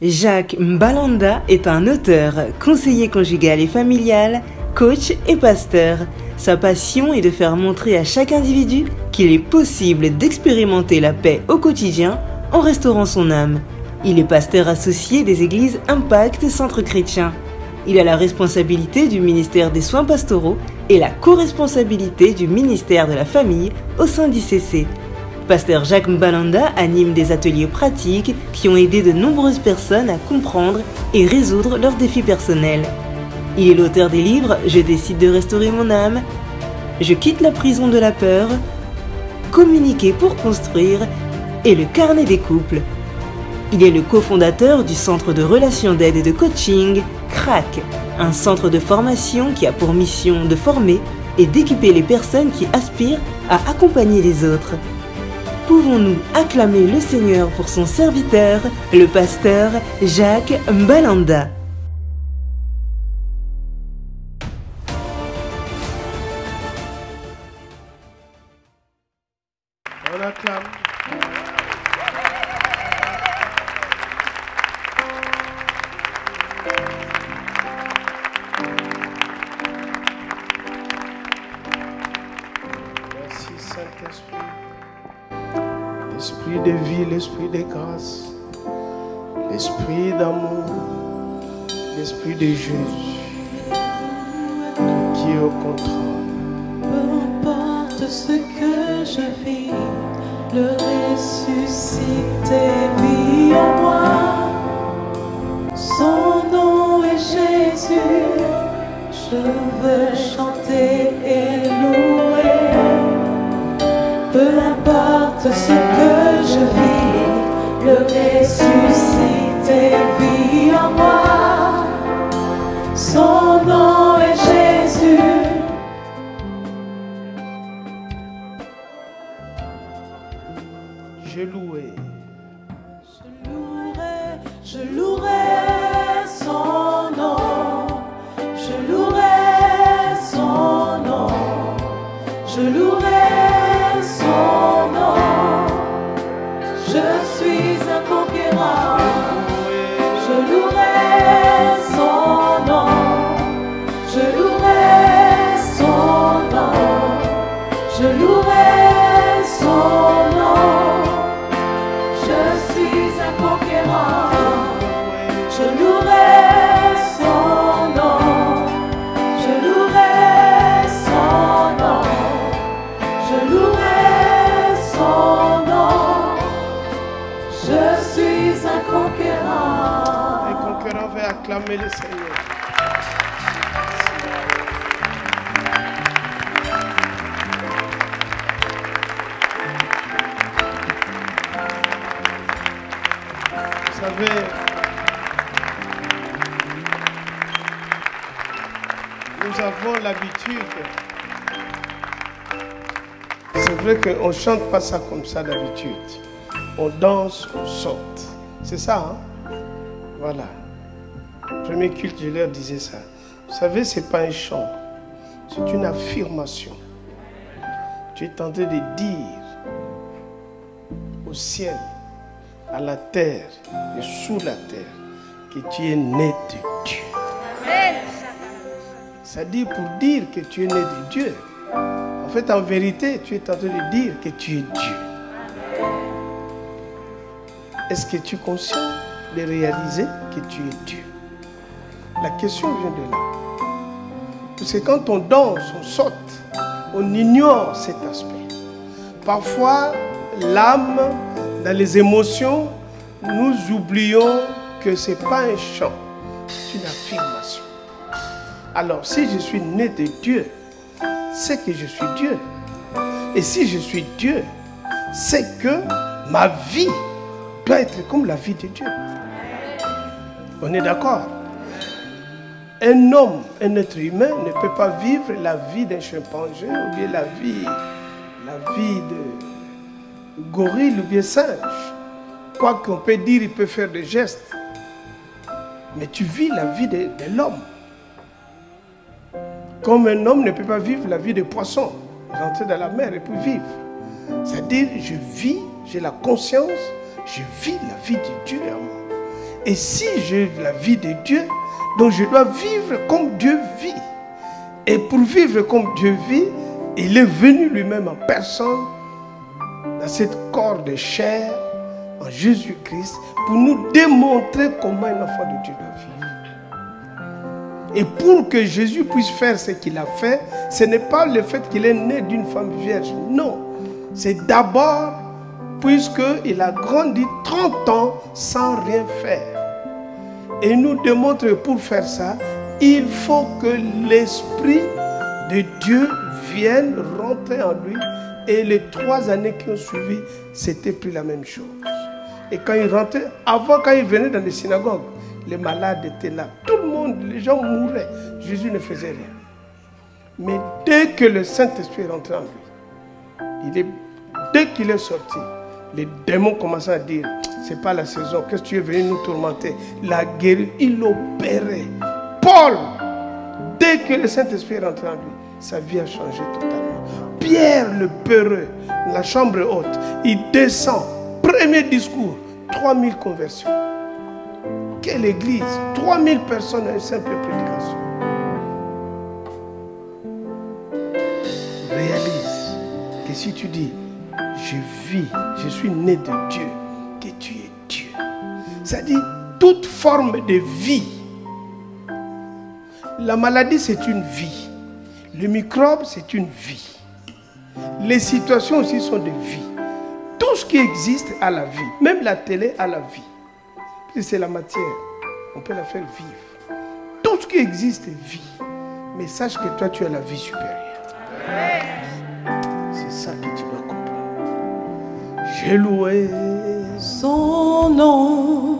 Jacques Mbalanda est un auteur, conseiller conjugal et familial, coach et pasteur. Sa passion est de faire montrer à chaque individu qu'il est possible d'expérimenter la paix au quotidien en restaurant son âme. Il est pasteur associé des églises Impact Centre Chrétien. Il a la responsabilité du ministère des soins pastoraux et la co-responsabilité du ministère de la famille au sein d'ICC. Pasteur Jacques Mbalanda anime des ateliers pratiques qui ont aidé de nombreuses personnes à comprendre et résoudre leurs défis personnels. Il est l'auteur des livres « Je décide de restaurer mon âme »,« Je quitte la prison de la peur »,« Communiquer pour construire » et « Le carnet des couples ». Il est le cofondateur du Centre de relations d'aide et de coaching CRAC, un centre de formation qui a pour mission de former et d'équiper les personnes qui aspirent à accompagner les autres. Pouvons-nous acclamer le Seigneur pour son serviteur, le pasteur Jacques Mbalanda. On acclame. Merci Saint-Esprit. L'esprit de vie, l'esprit de grâce, l'esprit d'amour, l'esprit de Jésus qui est au contrôle. Peu importe ce que je vis, le ressuscité vit en moi. Son nom est Jésus, je veux chanter et louer. Peu importe ce que je vis, le ressuscité vit en moi. Son nom est Jésus. Je louerai. Je louerai son nom. Je louerai son nom. Je louerai son nom. Je suis un conquérant. Je louerai son nom. Je louerai son nom. Je louerai son nom. Je suis un conquérant. Je louerai son nom. Je louerai son nom. Je louerai son nom. Je suis un conquérant. Un conquérant va acclamer le Seigneur. Vous savez, nous avons l'habitude. C'est vrai qu'on ne chante pas ça comme ça d'habitude. On danse, on saute. C'est ça, hein? Voilà. Le premier culte, je leur disais ça. Vous savez, ce n'est pas un chant. C'est une affirmation. Tu es en train de dire au ciel, à la terre et sous la terre que tu es né de Dieu. Ça dit pour dire que tu es né de Dieu. En fait, en vérité, tu es en train de dire que tu es Dieu. Est-ce que tu es conscient de réaliser que tu es Dieu? La question vient de là. Parce que quand on danse, on saute, on ignore cet aspect. Parfois, l'âme, dans les émotions, nous oublions que ce n'est pas un chant, c'est une affirmation. Alors, si je suis né de Dieu, c'est que je suis Dieu. Et si je suis Dieu, c'est que ma vie doit être comme la vie de Dieu. On est d'accord? Un homme, un être humain ne peut pas vivre la vie d'un chimpanzé ou bien la vie de gorille ou bien singe. Quoi qu'on peut dire, il peut faire des gestes. Mais tu vis la vie de l'homme. Comme un homme ne peut pas vivre la vie de poisson. Rentrer dans la mer et puis vivre. C'est-à-dire, je vis, j'ai la conscience, je vis la vie de Dieu en moi. Et si j'ai la vie de Dieu, donc je dois vivre comme Dieu vit. Et pour vivre comme Dieu vit, il est venu lui-même en personne dans cette corps de chair, en Jésus-Christ, pour nous démontrer comment un enfant de Dieu doit vivre. Et pour que Jésus puisse faire ce qu'il a fait, ce n'est pas le fait qu'il est né d'une femme vierge. Non. C'est d'abord, puisqu'il a grandi 30 ans sans rien faire. Et il nous démontre que pour faire ça, il faut que l'Esprit de Dieu vienne rentrer en lui. Et les 3 années qui ont suivi, c'était plus la même chose. Et quand il rentrait, avant, quand il venait dans les synagogues, les malades étaient là. Tout le monde, les gens mouraient. Jésus ne faisait rien. Mais dès que le Saint-Esprit est rentré en lui, dès qu'il est sorti, les démons commençaient à dire, c'est pas la saison, qu'est-ce que tu es venu nous tourmenter? La guérir, il opérait. Paul, dès que le Saint-Esprit est rentré en lui, sa vie a changé totalement. Pierre le peureux, la chambre haute, il descend, premier discours, 3000 conversions. Quelle église? 3000 personnes à une simple prédication. Réalise que si tu dis, je vis, je suis né de Dieu, que tu es Dieu. Ça dit, toute forme de vie. La maladie, c'est une vie. Le microbe, c'est une vie. Les situations aussi sont des vies. Tout ce qui existe a la vie. Même la télé a la vie. Si c'est la matière, on peut la faire vivre. Tout ce qui existe est vie. Mais sache que toi, tu as la vie supérieure. C'est ça que tu dois comprendre. J'ai loué son nom.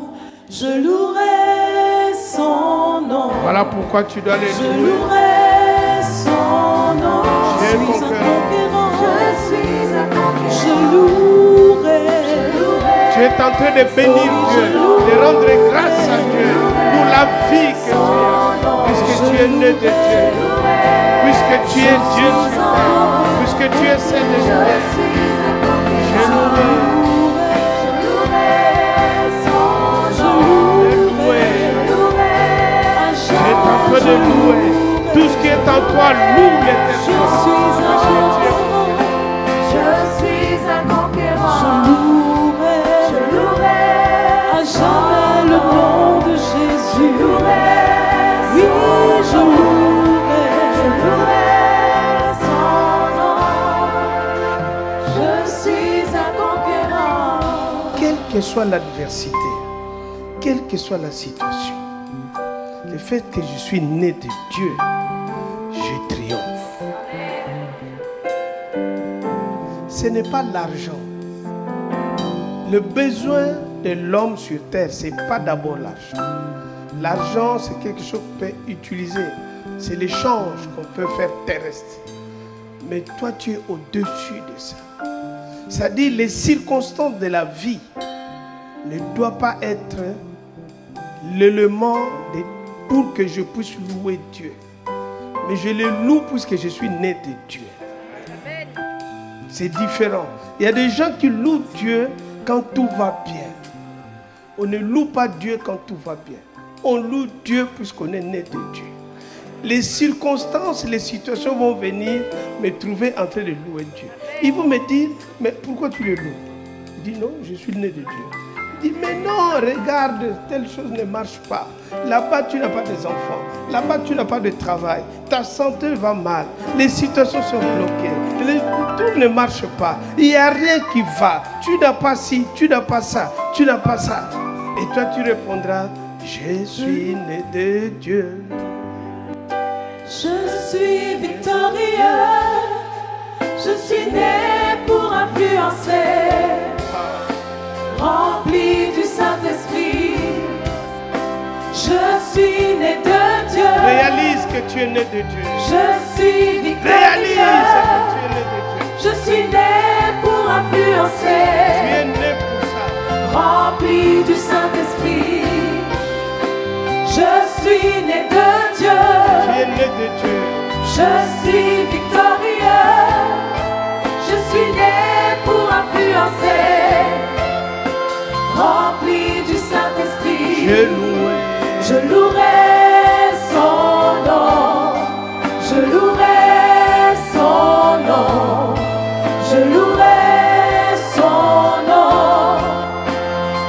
Je louerai son nom. Voilà pourquoi tu dois les louer. Je louerai son nom. Je suis un conquérant. Je suis un conquérant. Je louerai. Tu es en train de bénir Dieu, de rendre grâce à Dieu pour la vie que tu as. Puisque tu es né de Dieu. Puisque tu es Dieu sur terre. Puisque tu es celle de Dieu. Je louerai. En train de louer. Tout ce qui est en toi, loue l'Éternel. Je suis un conquérant. Je louerai à jamais le nom de Jésus. Oui, je louerai son nom. Je suis un conquérant. Quelle que soit l'adversité, quelle que soit la situation, le fait que je suis né de Dieu, je triomphe. Ce n'est pas l'argent. Le besoin de l'homme sur terre, ce n'est pas d'abord l'argent. L'argent, c'est quelque chose qu'on peut utiliser. C'est l'échange qu'on peut faire terrestre. Mais toi, tu es au-dessus de ça. C'est-à-dire, les circonstances de la vie ne doivent pas être l'élément pour que je puisse louer Dieu. Mais je le loue puisque je suis né de Dieu. C'est différent. Il y a des gens qui louent Dieu quand tout va bien. On ne loue pas Dieu quand tout va bien. On loue Dieu puisqu'on est né de Dieu. Les circonstances, les situations vont venir me trouver en train de louer Dieu. Ils vont me dire, mais pourquoi tu le loues? Je dis non, je suis né de Dieu. Il dit, mais non, regarde, telle chose ne marche pas. Là-bas, tu n'as pas des enfants. Là-bas, tu n'as pas de travail. Ta santé va mal. Les situations sont bloquées. Tout ne marche pas. Il n'y a rien qui va. Tu n'as pas ci, tu n'as pas ça, tu n'as pas ça. Et toi, tu répondras, je suis né de Dieu. Je suis victorieux. Je suis né pour influencer. Rempli du Saint-Esprit, je suis né de Dieu. Réalise que tu es né de Dieu. Je suis victorieux. Réalise que tu es né de Dieu. Je suis né pour influencer. Tu es né pour ça. Rempli du Saint-Esprit, je suis né de Dieu. Tu es né de Dieu. Je suis victorieux. Je suis né pour influencer. Rempli du Saint-Esprit, je Je louerai son nom. Je louerai son nom. Je louerai son nom.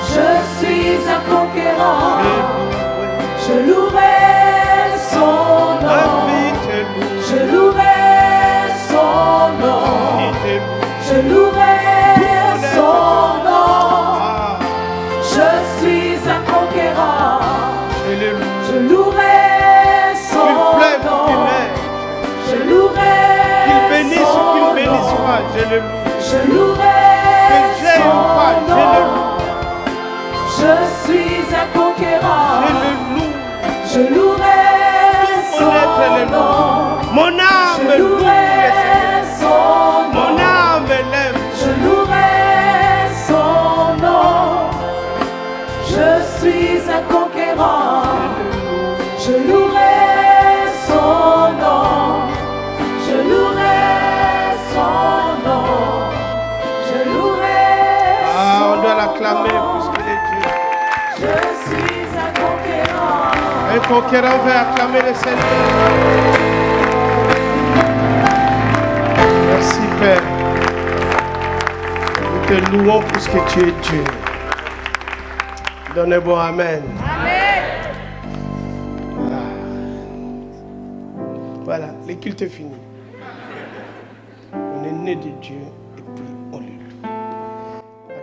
Je suis un conquérant. Je louerai son nom. Je louerai son nom. Je louerai son nom. Je suis un conquérant. Je louerai son nom. Je louerai son nom. Je louerai son nom. Je suis un conquérant. Je louerai son nom. Mon âme Je louerai son nom. Mon âme l'aime. Je louerai son nom. Je suis un conquérant. Je louerai son nom. Je louerai son nom. Je louerai son nom. On doit l'acclamer puisqu'il est Dieu. Je suis un conquérant. Un conquérant veut acclamer le Seigneur. Merci Père. Nous te louons puisque tu es Dieu. Donnez bon Amen. Voilà, le culte est fini. On est né de Dieu et puis on le loue.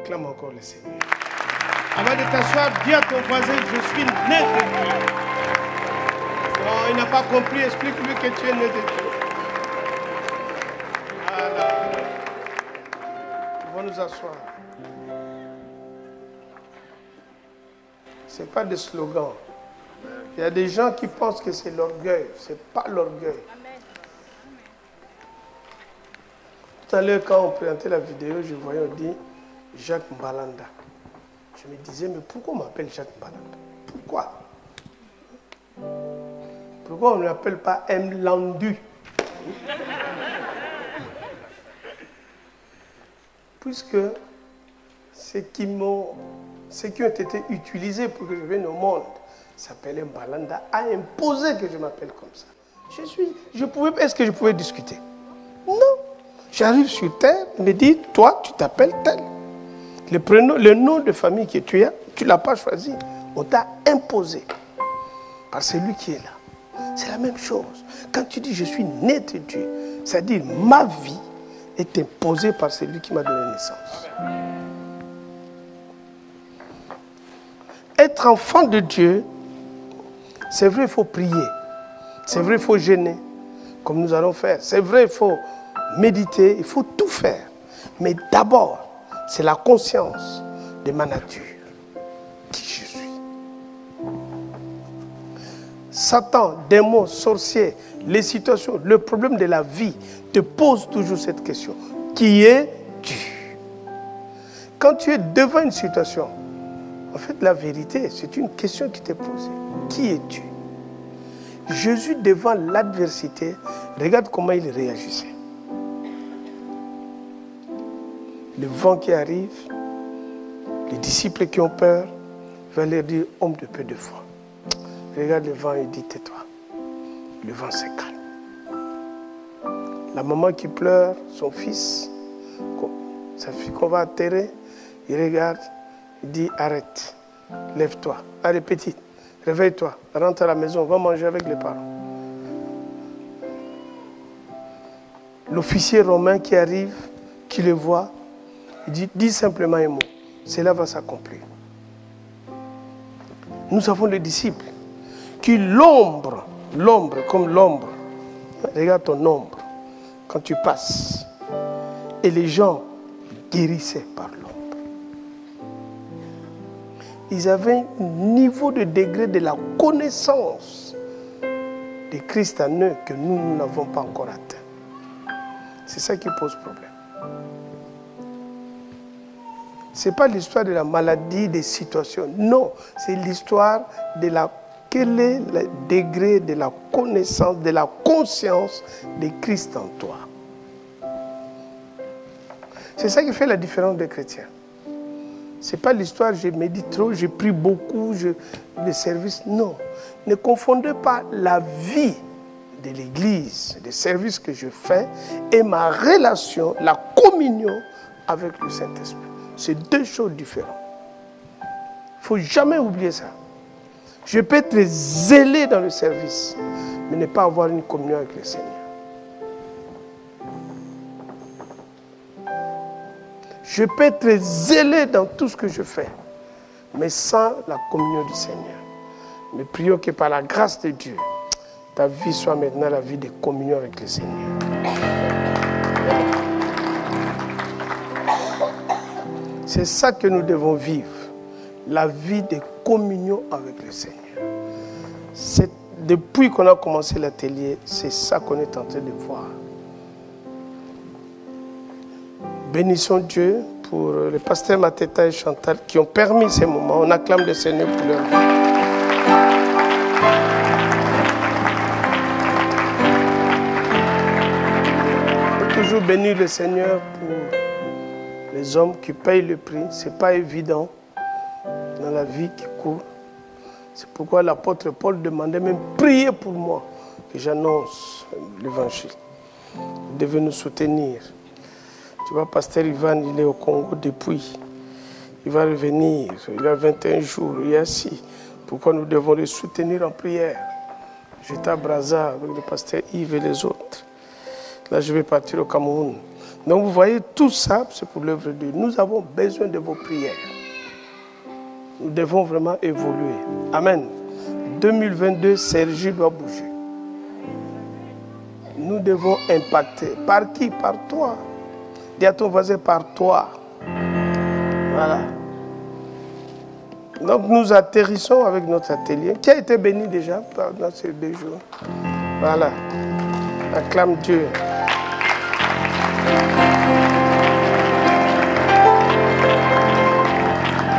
Acclame encore le Seigneur. Avant de t'asseoir, dis à ton voisin, je suis né de Dieu. Non, il n'a pas compris, explique-lui que tu es né de Dieu. Voilà. On va nous asseoir. Ce n'est pas des slogans. Il y a des gens qui pensent que c'est l'orgueil. Ce n'est pas l'orgueil. Tout à l'heure, quand on présentait la vidéo, je voyais, on dit Jacques Mbalanda. Je me disais, mais pourquoi on m'appelle Jacques Mbalanda? Pourquoi? Pourquoi on ne l'appelle pas M. Landu? Puisque ceux qui ont été utilisés pour que je vienne au monde s'appelait Mbalanda, a imposé que je m'appelle comme ça. Est-ce que je pouvais discuter? Non. J'arrive sur terre, il me dit, toi, tu t'appelles tel. Le nom de famille que tu as, tu ne l'as pas choisi. On t'a imposé par celui qui est là. C'est la même chose. Quand tu dis, je suis né de Dieu, c'est-à-dire ma vie est imposée par celui qui m'a donné naissance. Être enfant de Dieu, c'est vrai, il faut prier. C'est vrai, il faut jeûner, comme nous allons faire. C'est vrai, il faut méditer, il faut tout faire. Mais d'abord, c'est la conscience de ma nature, qui je suis. Satan, démons, sorciers, les situations, le problème de la vie te pose toujours cette question. Qui es-tu? Quand tu es devant une situation, en fait, la vérité, c'est une question qui t'est posée. Qui es-tu? Jésus, devant l'adversité, regarde comment il réagissait. Le vent qui arrive, les disciples qui ont peur, il va leur dire, homme de peu de foi. Regarde le vent et dit, tais-toi. Le vent se calme. La maman qui pleure, son fils, sa fille qu'on va enterrer, il regarde, il dit, arrête, lève-toi. Allez, petite, réveille-toi, rentre à la maison, va manger avec les parents. L'officier romain qui arrive, qui le voit, il dit, dis simplement un mot, cela va s'accomplir. Nous avons les disciples qui l'ombre comme l'ombre, regarde ton ombre, quand tu passes, et les gens guérissaient par l'ombre. Ils avaient un niveau de degré de la connaissance de Christ en eux que nous n'avons pas encore atteint. C'est ça qui pose problème. Ce n'est pas l'histoire de la maladie, des situations. Non, c'est l'histoire de quel est le degré de la connaissance, de la conscience de Christ en toi. C'est ça qui fait la différence des chrétiens. Ce n'est pas l'histoire, je médite trop, je prie beaucoup, le service. Non. Ne confondez pas la vie de l'Église, des services que je fais, et ma relation, la communion avec le Saint-Esprit. C'est deux choses différentes. Il ne faut jamais oublier ça. Je peux être zélé dans le service, mais ne pas avoir une communion avec le Seigneur. Je peux être zélé dans tout ce que je fais, mais sans la communion du Seigneur. Mais prions que par la grâce de Dieu, ta vie soit maintenant la vie de communion avec le Seigneur. C'est ça que nous devons vivre, la vie de communion avec le Seigneur. Depuis qu'on a commencé l'atelier, c'est ça qu'on est en train de voir. Bénissons Dieu pour le pasteur Mateta et Chantal qui ont permis ces moments. On acclame le Seigneur pour leur vie. Il faut toujours bénir le Seigneur pour les hommes qui payent le prix. Ce n'est pas évident dans la vie qui court. C'est pourquoi l'apôtre Paul demandait même prier pour moi que j'annonce l'évangile. Vous devez nous soutenir. Tu vois, pasteur Ivan, il est au Congo depuis. Il va revenir. Il a 21 jours. Il est assis. Pourquoi nous devons le soutenir en prière? J'étais à Brazza avec le pasteur Yves et les autres. Là, je vais partir au Cameroun. Donc, vous voyez, tout ça, c'est pour l'œuvre de Dieu. Nous avons besoin de vos prières. Nous devons vraiment évoluer. Amen. 2022, Sergi doit bouger. Nous devons impacter. Par qui? Par toi. Dis à ton voisin, par toi. Voilà. Donc nous atterrissons avec notre atelier, qui a été béni déjà pendant ces 2 jours. Voilà. Acclame Dieu.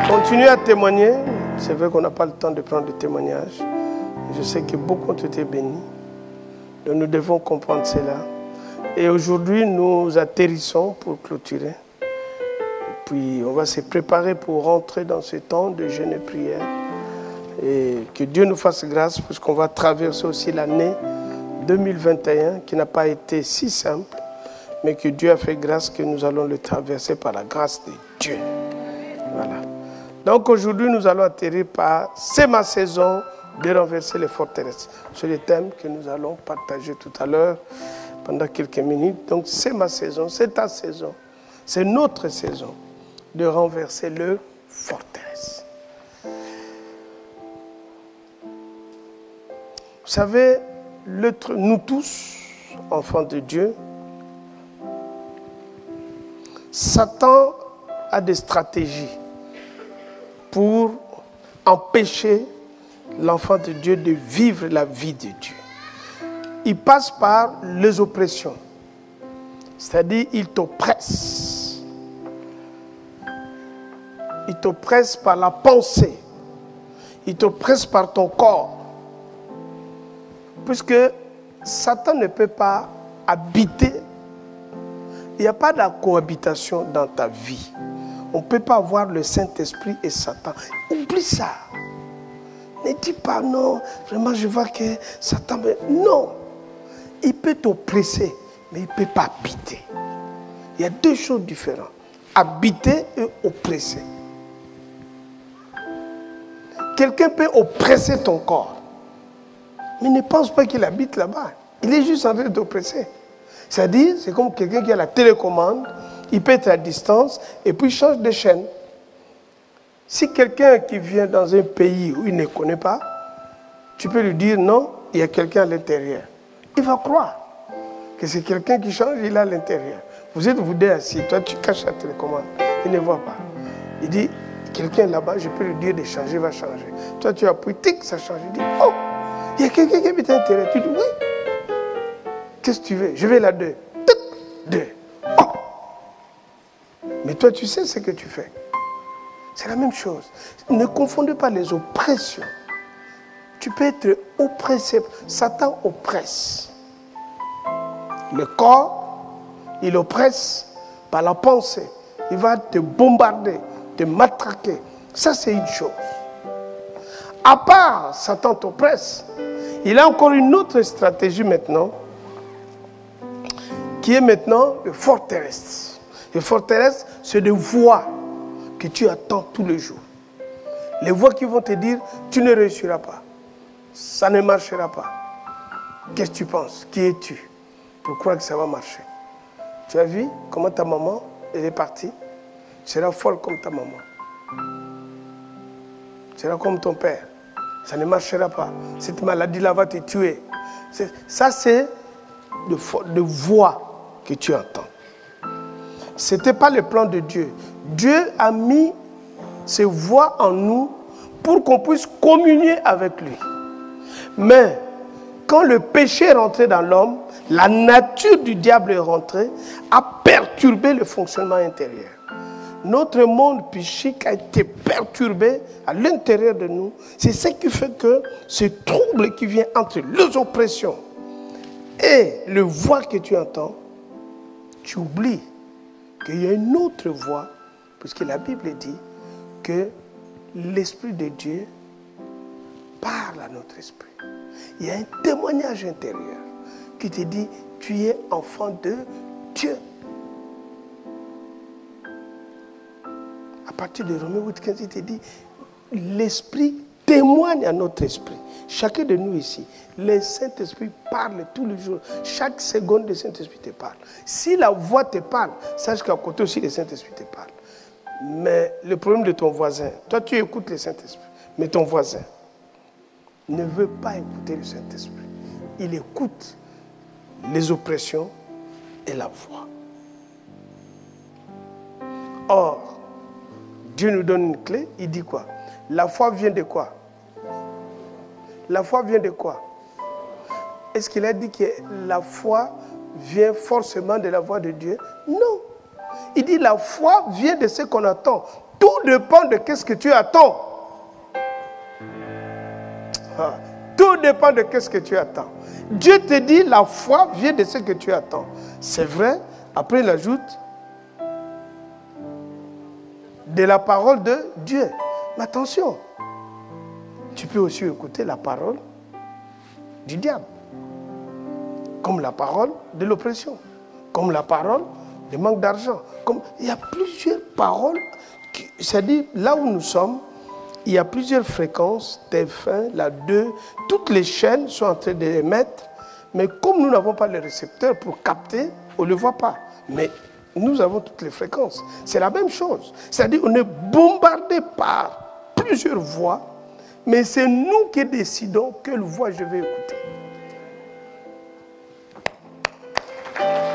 Continuez à témoigner. C'est vrai qu'on n'a pas le temps de prendre des témoignages. Je sais que beaucoup ont été bénis. Donc nous devons comprendre cela. Et aujourd'hui, nous atterrissons pour clôturer. Puis on va se préparer pour rentrer dans ce temps de jeûne et prière. Et que Dieu nous fasse grâce, puisqu'on va traverser aussi l'année 2021, qui n'a pas été si simple, mais que Dieu a fait grâce que nous allons le traverser par la grâce de Dieu. Voilà. Donc aujourd'hui, nous allons atterrir par « C'est ma saison de renverser les forteresses ». C'est le thème que nous allons partager tout à l'heure, pendant quelques minutes. Donc c'est ma saison, c'est ta saison, c'est notre saison de renverser les forteresses. Vous savez, nous tous, enfants de Dieu, Satan a des stratégies pour empêcher l'enfant de Dieu de vivre la vie de Dieu. Il passe par les oppressions. C'est-à-dire, il t'oppresse. Il t'oppresse par la pensée. Il t'oppresse par ton corps. Puisque Satan ne peut pas habiter. Il n'y a pas de cohabitation dans ta vie. On ne peut pas avoir le Saint-Esprit et Satan. Oublie ça. Ne dis pas non, vraiment je vois que Satan... Non. Il peut t'oppresser, mais il ne peut pas habiter. Il y a 2 choses différentes. Habiter et oppresser. Quelqu'un peut oppresser ton corps, mais ne pense pas qu'il habite là-bas. Il est juste en train de t'oppresser. C'est-à-dire, c'est comme quelqu'un qui a la télécommande, il peut être à distance et puis il change de chaîne. Si quelqu'un qui vient dans un pays où il ne connaît pas, tu peux lui dire non, il y a quelqu'un à l'intérieur. Il va croire que c'est quelqu'un qui change, il est à l'intérieur. Vous êtes vous deux assis, toi tu caches la télécommande, il ne voit pas. Il dit, quelqu'un là-bas, je peux lui dire de changer, il va changer. Toi tu appuies, tic, ça change. Il dit, oh, il y a quelqu'un qui habite à l'intérieur. Tu dis, oui. Qu'est-ce que tu veux? Je vais là 2. Tic, 2. Oh. Mais toi tu sais ce que tu fais. C'est la même chose. Ne confondez pas les oppressions. Tu peux être oppressé. Satan oppresse. Le corps, il oppresse par la pensée. Il va te bombarder te matraquer. Ça, c'est une chose. À part Satan t'oppresse, il a encore une autre stratégie maintenant, qui est maintenant le forteresse. Le forteresse, c'est des voix que tu attends tous les jours. Les voix qui vont te dire, tu ne réussiras pas. Ça ne marchera pas. Qu'est-ce que tu penses? Qui es-tu pour croire que ça va marcher? Tu as vu comment ta maman, elle est partie? Tu seras folle comme ta maman. Tu seras comme ton père. Ça ne marchera pas. Cette maladie-là va te tuer. Ça, c'est de voix que tu entends. Ce n'était pas le plan de Dieu. Dieu a mis ces voix en nous pour qu'on puisse communier avec lui. Mais quand le péché est rentré dans l'homme, la nature du diable est rentrée, a perturbé le fonctionnement intérieur. Notre monde psychique a été perturbé à l'intérieur de nous. C'est ce qui fait que ce trouble qui vient entre les oppressions et le voix que tu entends, tu oublies qu'il y a une autre voix, puisque la Bible dit que l'Esprit de Dieu parle à notre esprit. Il y a un témoignage intérieur qui te dit, tu es enfant de Dieu. À partir de Romains 8:15, il te dit, l'Esprit témoigne à notre esprit. Chacun de nous ici, le Saint-Esprit parle tous les jours. Chaque seconde, le Saint-Esprit te parle. Si la voix te parle, sache qu'à côté aussi, le Saint-Esprit te parle. Mais le problème de ton voisin, toi tu écoutes le Saint-Esprit, mais ton voisin ne veut pas écouter le Saint-Esprit. Il écoute les oppressions et la voix. Or, Dieu nous donne une clé, il dit quoi? La foi vient de quoi? La foi vient de quoi? Est-ce qu'il a dit que la foi vient forcément de la voix de Dieu? Non. Il dit la foi vient de ce qu'on attend. Tout dépend de ce que tu attends. Tout dépend de ce que tu attends. Dieu te dit la foi vient de ce que tu attends. C'est vrai. Après il ajoute de la parole de Dieu. Mais attention, tu peux aussi écouter la parole du diable. Comme la parole de l'oppression. Comme la parole du manque d'argent. Il y a plusieurs paroles. C'est-à-dire, là où nous sommes, il y a plusieurs fréquences, TF1, la 2, toutes les chaînes sont en train de les mettre. Mais comme nous n'avons pas les récepteurs pour capter, on ne le voit pas. Mais nous avons toutes les fréquences. C'est la même chose. C'est-à-dire qu'on est bombardé par plusieurs voix, mais c'est nous qui décidons quelle voix je vais écouter.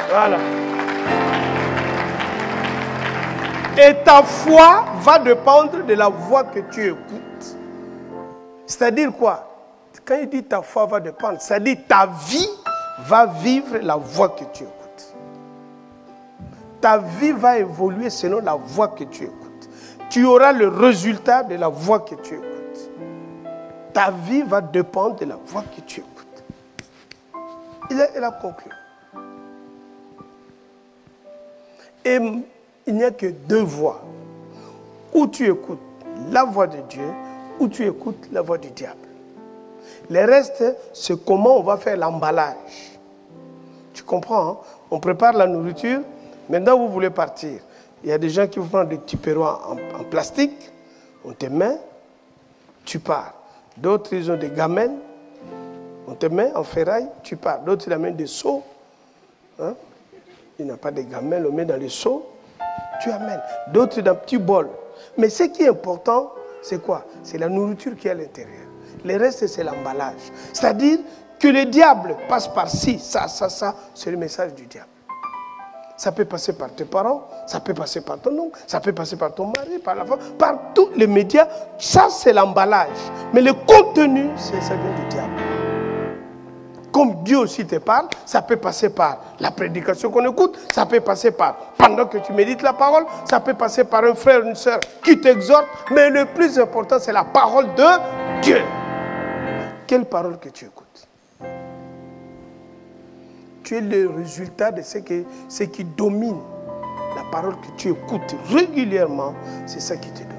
Voilà. Et ta foi va dépendre de la voix que tu écoutes. C'est-à-dire quoi? Quand il dit ta foi va dépendre, c'est-à-dire ta vie va vivre la voix que tu écoutes. Ta vie va évoluer selon la voix que tu écoutes. Tu auras le résultat de la voix que tu écoutes. Ta vie va dépendre de la voix que tu écoutes. Il a conclu. Et il n'y a que deux voix. Ou tu écoutes la voix de Dieu, ou tu écoutes la voix du diable. Le reste, c'est comment on va faire l'emballage. Tu comprends, hein? On prépare la nourriture. Maintenant, vous voulez partir. Il y a des gens qui vont prendre des petits perrois en plastique. On te met, tu pars. D'autres, ils ont des gamelles. On te met en ferraille, tu pars. D'autres, ils amènent des seaux. Hein? Il n'y a pas de gamelles, on met dans les seaux. Tu amènes. D'autres, dans un petit bol. Mais ce qui est important, c'est quoi? C'est la nourriture qui est à l'intérieur. Le reste, c'est l'emballage. C'est-à-dire que le diable passe par ci, ça, c'est le message du diable. Ça peut passer par tes parents, ça peut passer par ton oncle, ça peut passer par ton mari, par la femme, par tous les médias. Ça, c'est l'emballage. Mais le contenu, ça vient du diable. Comme Dieu aussi te parle, ça peut passer par la prédication qu'on écoute, ça peut passer par, pendant que tu médites la parole, ça peut passer par un frère, une soeur qui t'exhorte, mais le plus important, c'est la parole de Dieu. Quelle parole que tu écoutes? Tu es le résultat de ce qui domine la parole que tu écoutes régulièrement, c'est ça qui te donne.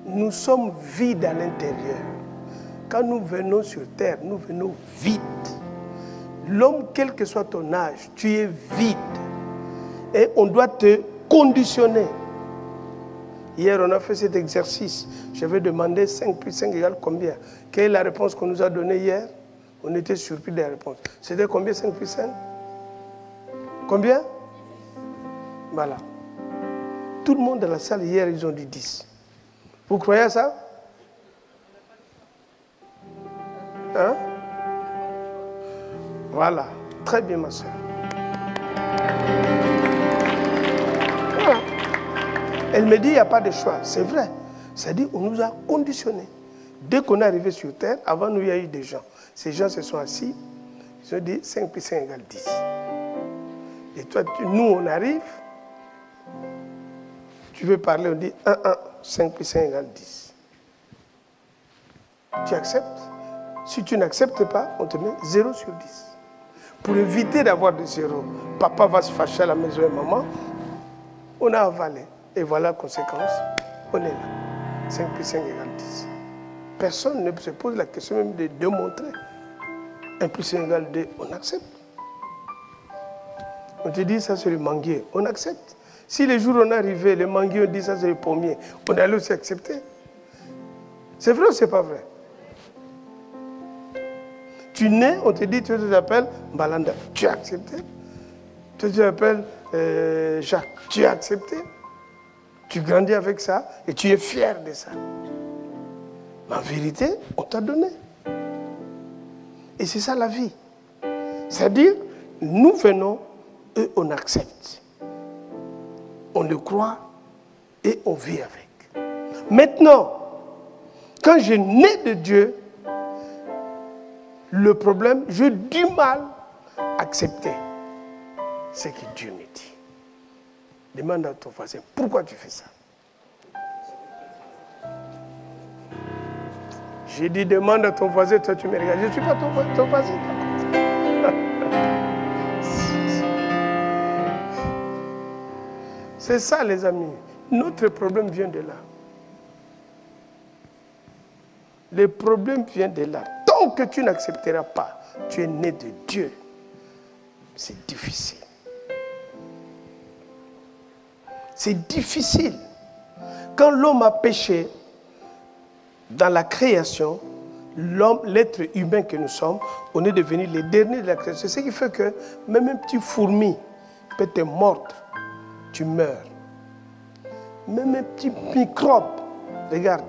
Nous sommes vides à l'intérieur. Quand nous venons sur terre, nous venons vides. L'homme, quel que soit ton âge, tu es vide. Et on doit te conditionner. Hier, on a fait cet exercice. J'avais demandé 5 plus 5 égale combien? Quelle est la réponse qu'on nous a donnée hier? On était surpris des réponses. C'était combien 5 plus 5? Combien? Voilà. Tout le monde dans la salle hier, ils ont dit 10. Vous croyez à ça? Hein? Voilà. Très bien, ma soeur. Voilà. Elle me dit, il n'y a pas de choix. C'est vrai. C'est-à-dire, on nous a conditionnés. Dès qu'on est arrivé sur terre, avant nous, il y a eu des gens. Ces gens se sont assis. Ils ont dit 5 plus 5 égale 10. Et toi, nous, on arrive. Tu veux parler, on dit 1, 1, 5 plus 5 égale 10. Tu acceptes? Si tu n'acceptes pas, on te met 0 sur 10. Pour éviter d'avoir de 0, papa va se fâcher à la maison et maman, on a avalé. Et voilà la conséquence, on est là. 5 plus 5 égale 10. Personne ne se pose la question même de démontrer. 1 plus 1 égale 2, on accepte. On te dit ça c'est le manguier, on accepte. Si les jours on est arrivé, le manguier on dit ça c'est le pommier, on allait aussi accepter. C'est vrai ou c'est pas vrai? Tu nais, on te dit, tu t'appelles Balanda, tu as accepté. Tu t'appelles Jacques, tu as accepté. Tu grandis avec ça et tu es fier de ça. Mais en vérité, on t'a donné. Et c'est ça la vie. C'est-à-dire, nous venons et on accepte. On le croit et on vit avec. Maintenant, quand je nais de Dieu, le problème, j'ai du mal à accepter ce que Dieu me dit. Demande à ton voisin, pourquoi tu fais ça? J'ai dit, demande à ton voisin, toi tu me regardes. Je ne suis pas ton voisin. C'est ça les amis. Notre problème vient de là. Le problème vient de là. Tant que tu n'accepteras pas, tu es né de Dieu. C'est difficile. C'est difficile. Quand l'homme a péché dans la création, l'homme, l'être humain que nous sommes, on est devenu les derniers de la création. C'est ce qui fait que même un petit fourmi peut te mordre, tu meurs. Même un petit microbe, regarde,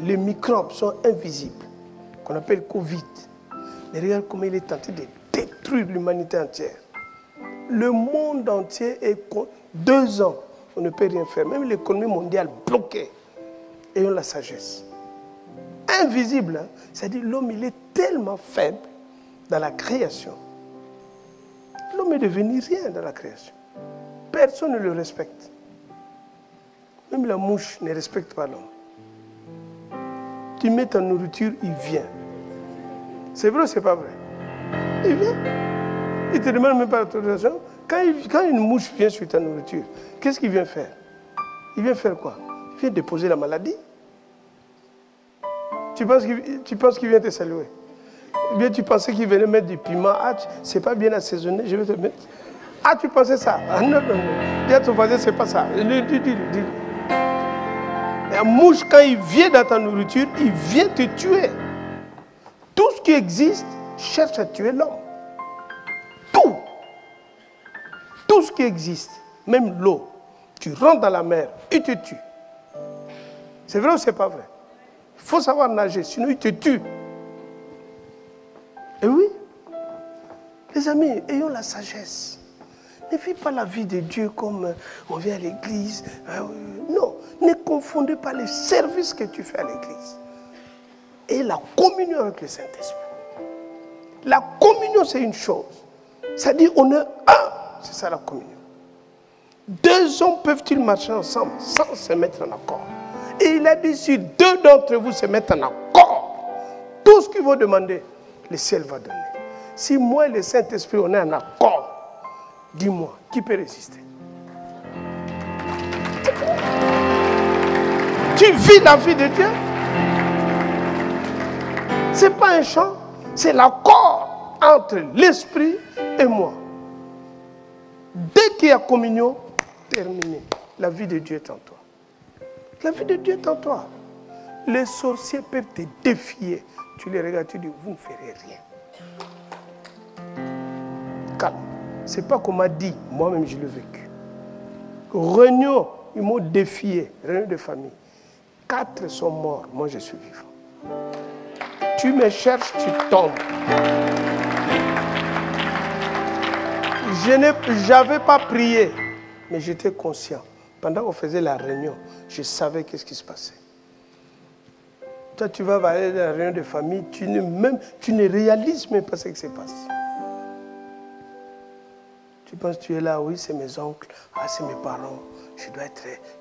les microbes sont invisibles, qu'on appelle Covid. Mais regarde comment il est tenté de détruire l'humanité entière. Le monde entier est 2 ans. On ne peut rien faire. Même l'économie mondiale bloquée. Ayons la sagesse. Invisible, hein? C'est-à-dire l'homme, il est tellement faible dans la création. L'homme est devenu rien dans la création. Personne ne le respecte. Même la mouche ne respecte pas l'homme. Tu mets ta nourriture, il vient. C'est vrai ou c'est pas vrai? Il vient. Il ne te demande même pas l'autorisation. Quand une mouche vient sur ta nourriture, qu'est-ce qu'il vient faire? Il vient faire quoi? Il vient déposer la maladie. Tu penses qu'il vient te saluer? Ou bien tu pensais qu'il venait mettre du piment? Ah, c'est pas bien assaisonné, je vais te mettre. Ah, tu pensais ça? Ah non, non, non. Dis à ton voisin, c'est pas ça. Dis. La mouche, quand il vient dans ta nourriture, il vient te tuer. Tout ce qui existe cherche à tuer l'homme. Tout. Tout ce qui existe, même l'eau, tu rentres dans la mer, il te tue. C'est vrai ou c'est pas vrai? Il faut savoir nager, sinon il te tue. Et oui, les amis, ayons la sagesse. Ne vis pas la vie de Dieu comme on vient à l'église. Non, ne confondez pas les services que tu fais à l'église et la communion avec le Saint-Esprit. La communion, c'est une chose. C'est-à-dire, on est un. C'est ça la communion. 2 hommes peuvent-ils marcher ensemble sans se mettre en accord? Et il a dit, si 2 d'entre vous se mettent en accord, tout ce qu'ils vont demander, le ciel va donner. Si moi et le Saint-Esprit, on est en accord, Dis-moi, qui peut résister? Tu vis la vie de Dieu. Ce n'est pas un chant, c'est l'accord entre l'esprit et moi. Dès qu'il y a communion, terminé. La vie de Dieu est en toi. La vie de Dieu est en toi. Les sorciers peuvent te défier. Tu les regardes, tu dis, vous ne ferez rien. Calme. Ce n'est pas qu'on m'a dit, moi-même je l'ai vécu. Réunion, ils m'ont défié, réunion de famille. 4 sont morts, moi je suis vivant. Tu me cherches, tu tombes. Je n'avais pas prié, mais j'étais conscient. Pendant qu'on faisait la réunion, je savais qu'est-ce qui se passait. Toi, tu vas aller dans la réunion de famille, tu ne réalises même pas ce qui se passe. Tu penses que tu es là, oui, c'est mes oncles, ah, c'est mes parents, je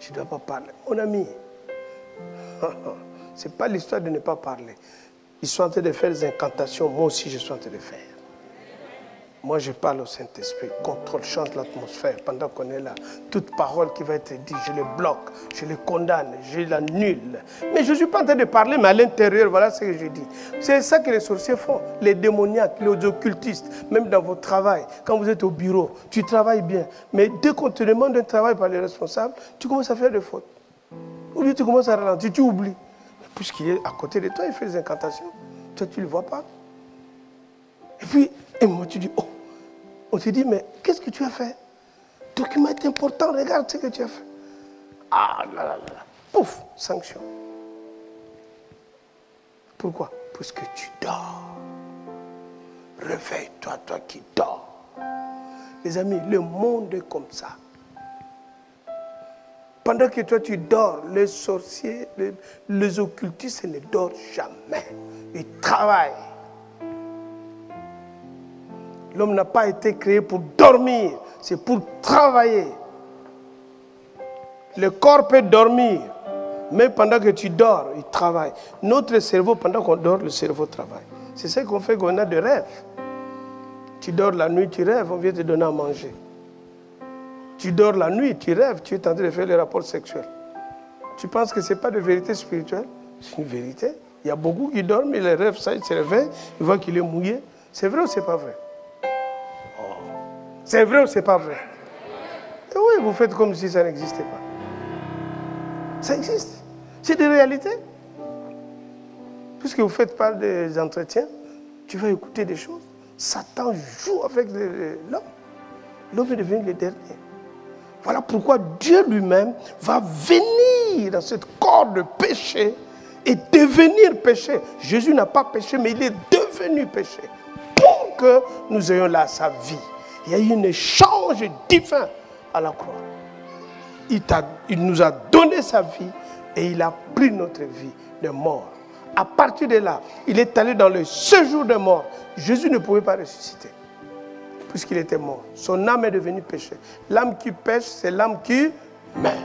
ne dois pas parler. Mon ami, ce n'est pas l'histoire de ne pas parler. Ils sont en train de faire des incantations, moi aussi je suis en train de faire. Moi je parle au Saint-Esprit, contrôle, chante l'atmosphère pendant qu'on est là. Toute parole qui va être dite, je les bloque, je les condamne, je l'annule. Mais je ne suis pas en train de parler, mais à l'intérieur, voilà ce que je dis. C'est ça que les sorciers font, les démoniaques, les occultistes, même dans votre travail. Quand vous êtes au bureau, tu travailles bien. Mais dès qu'on te demande un travail par les responsables, tu commences à faire des fautes. Ou bien tu commences à ralentir, tu oublies. Puisqu'il est à côté de toi, il fait des incantations. Toi, tu ne le vois pas. Et puis, et moi, tu dis, oh, on te dit, mais qu'est-ce que tu as fait? Le document est important, regarde ce que tu as fait. Ah là là là, pouf, sanction. Pourquoi? Parce que tu dors. Réveille-toi, toi qui dors. Les amis, le monde est comme ça. Pendant que toi tu dors, les sorciers, les occultistes ne dorment jamais. Ils travaillent. L'homme n'a pas été créé pour dormir, c'est pour travailler. Le corps peut dormir, mais pendant que tu dors, il travaille. Notre cerveau, pendant qu'on dort, le cerveau travaille. C'est ça qu'on fait qu'on a des rêves. Tu dors la nuit, tu rêves, on vient te donner à manger. Tu dors la nuit, tu rêves, tu es en train de faire les rapports sexuels. Tu penses que ce n'est pas de vérité spirituelle? C'est une vérité. Il y a beaucoup qui dorment, ils rêvent ça, ils se réveillent, ils voient qu'il est mouillé. C'est vrai ou c'est pas vrai? Oh. C'est vrai ou c'est pas vrai? Et oui, vous faites comme si ça n'existait pas. Ça existe. C'est des réalités. Puisque vous faites pas des entretiens, tu vas écouter des choses. Satan joue avec l'homme. L'homme est devenu le dernier. Voilà pourquoi Dieu lui-même va venir dans ce corps de péché et devenir péché. Jésus n'a pas péché, mais il est devenu péché pour que nous ayons là sa vie. Il y a eu un échange divin à la croix. Il nous a donné sa vie et il a pris notre vie de mort. À partir de là, il est allé dans le séjour de mort. Jésus ne pouvait pas ressusciter. Puisqu'il était mort. Son âme est devenue péché. L'âme qui pêche, c'est l'âme qui meurt.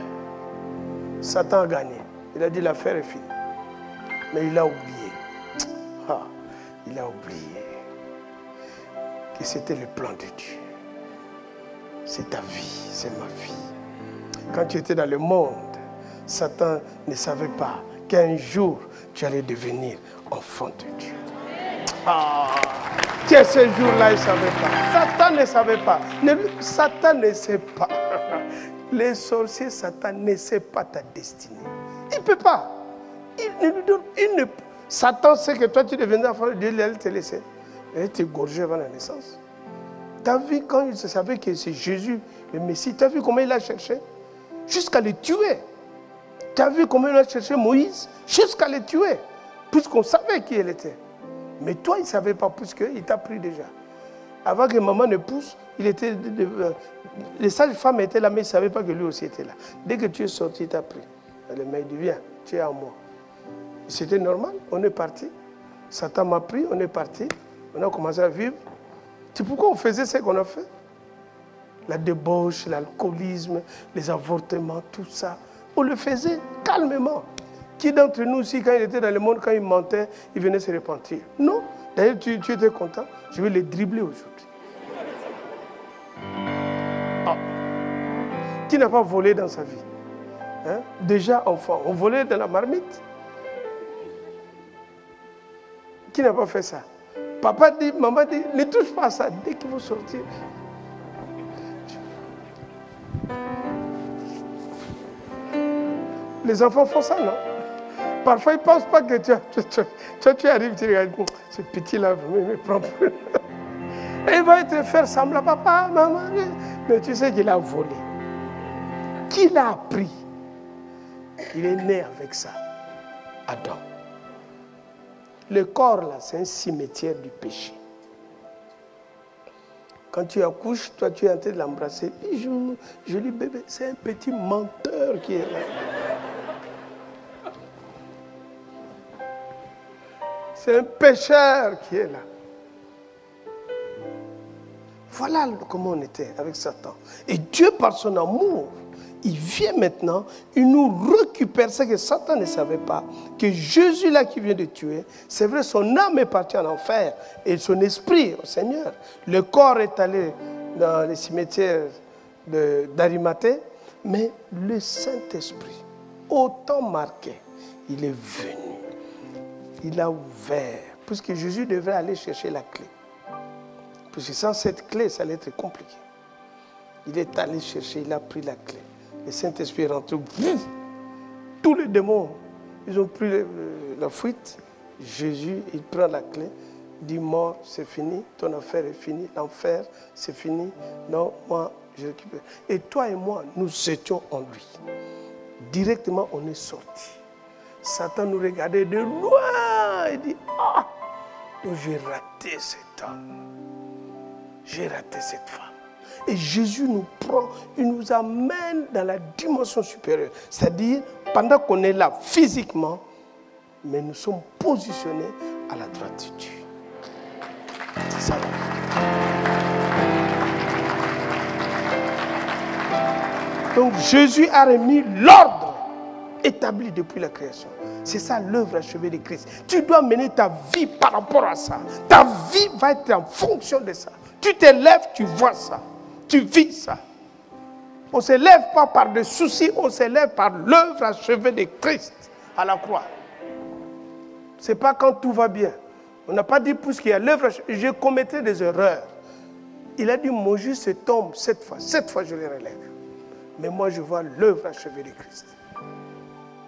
Satan a gagné. Il a dit l'affaire est finie. Mais il a oublié. Ah, il a oublié que c'était le plan de Dieu. C'est ta vie, c'est ma vie. Quand tu étais dans le monde, Satan ne savait pas qu'un jour, tu allais devenir enfant de Dieu. Ah, tiens, ce jour-là, il ne savait pas. Satan ne savait pas. Satan ne sait pas. Les sorciers, Satan ne sait pas ta destinée. Il ne peut pas. Satan sait que toi, tu deviendras enfant de Dieu, il allait te laisser. Il allait t'égorger avant la naissance. Tu as vu quand il savait que c'est Jésus, le Messie, tu as vu comment il a cherché? Jusqu'à le tuer. Tu as vu comment il a cherché Moïse? Jusqu'à le tuer. Puisqu'on savait qui il était. Mais toi, il ne savait pas, puisqu'il t'a pris déjà. Avant que maman ne pousse, les sages-femmes étaient là, mais ils ne savaient pas que lui aussi était là. Dès que tu es sorti, il t'a pris. Le mec dit, viens, tu es à moi. C'était normal, on est parti. Satan m'a pris, on est parti. On a commencé à vivre. C'est pourquoi on faisait ce qu'on a fait. La débauche, l'alcoolisme, les avortements, tout ça. On le faisait calmement. Qui d'entre nous aussi, quand il était dans le monde, quand il mentait, il venait se repentir? Non. D'ailleurs, tu étais content. Je vais les dribbler aujourd'hui. Qui n'a pas volé dans sa vie? Hein? Déjà enfant, on volait dans la marmite. Qui n'a pas fait ça? Papa dit, maman dit, ne touche pas à ça. Dès qu'ils vont sortir. Les enfants font ça, non? Parfois, ils ne pensent pas que tu arrives, tu regardes, ce petit-là, me prend plus. Et il va te faire semblant, papa, maman. Mais tu sais qu'il a volé. Qui l'a appris? Il est né avec ça. Adam. Le corps, là, c'est un cimetière du péché. Quand tu accouches, toi, tu es en train de l'embrasser. Joli bébé, c'est un petit menteur qui est là. C'est un pécheur qui est là. Voilà comment on était avec Satan. Et Dieu, par son amour, il vient maintenant, il nous récupère ce que Satan ne savait pas. Que Jésus, là, qui vient de tuer, c'est vrai, son âme est partie en enfer et son esprit au Seigneur. Le corps est allé dans les cimetières d'Arimathée, mais le Saint-Esprit, autant marqué, il est venu. Il a ouvert, puisque Jésus devait aller chercher la clé. Parce que sans cette clé, ça allait être compliqué. Il est allé chercher, il a pris la clé. Le Saint-Esprit est rentré. Tous les démons, ils ont pris la fuite. Jésus, il prend la clé, dit mort, c'est fini, ton affaire est finie, l'enfer, c'est fini. Non, moi, je récupère. Et toi et moi, nous étions en lui. Directement, on est sortis. Satan nous regardait de loin et dit, ah, j'ai raté cet homme. J'ai raté cette femme. Et Jésus nous prend, il nous amène dans la dimension supérieure. C'est-à-dire, pendant qu'on est là physiquement, mais nous sommes positionnés à la droite de Dieu. C'est ça. Donc Jésus a remis l'ordre établi depuis la création. C'est ça l'œuvre achevée de Christ. Tu dois mener ta vie par rapport à ça. Ta vie va être en fonction de ça. Tu te lèves, tu vois ça. Tu vis ça. On ne se lève pas par des soucis, on se lève par l'œuvre achevée de Christ à la croix. Ce n'est pas quand tout va bien. On n'a pas dit puisqu'il y a l'œuvre achevée. Je commettais des erreurs. Il a dit mon juste tombe 7 fois. 7 fois je les relève. Mais moi je vois l'œuvre achevée de Christ.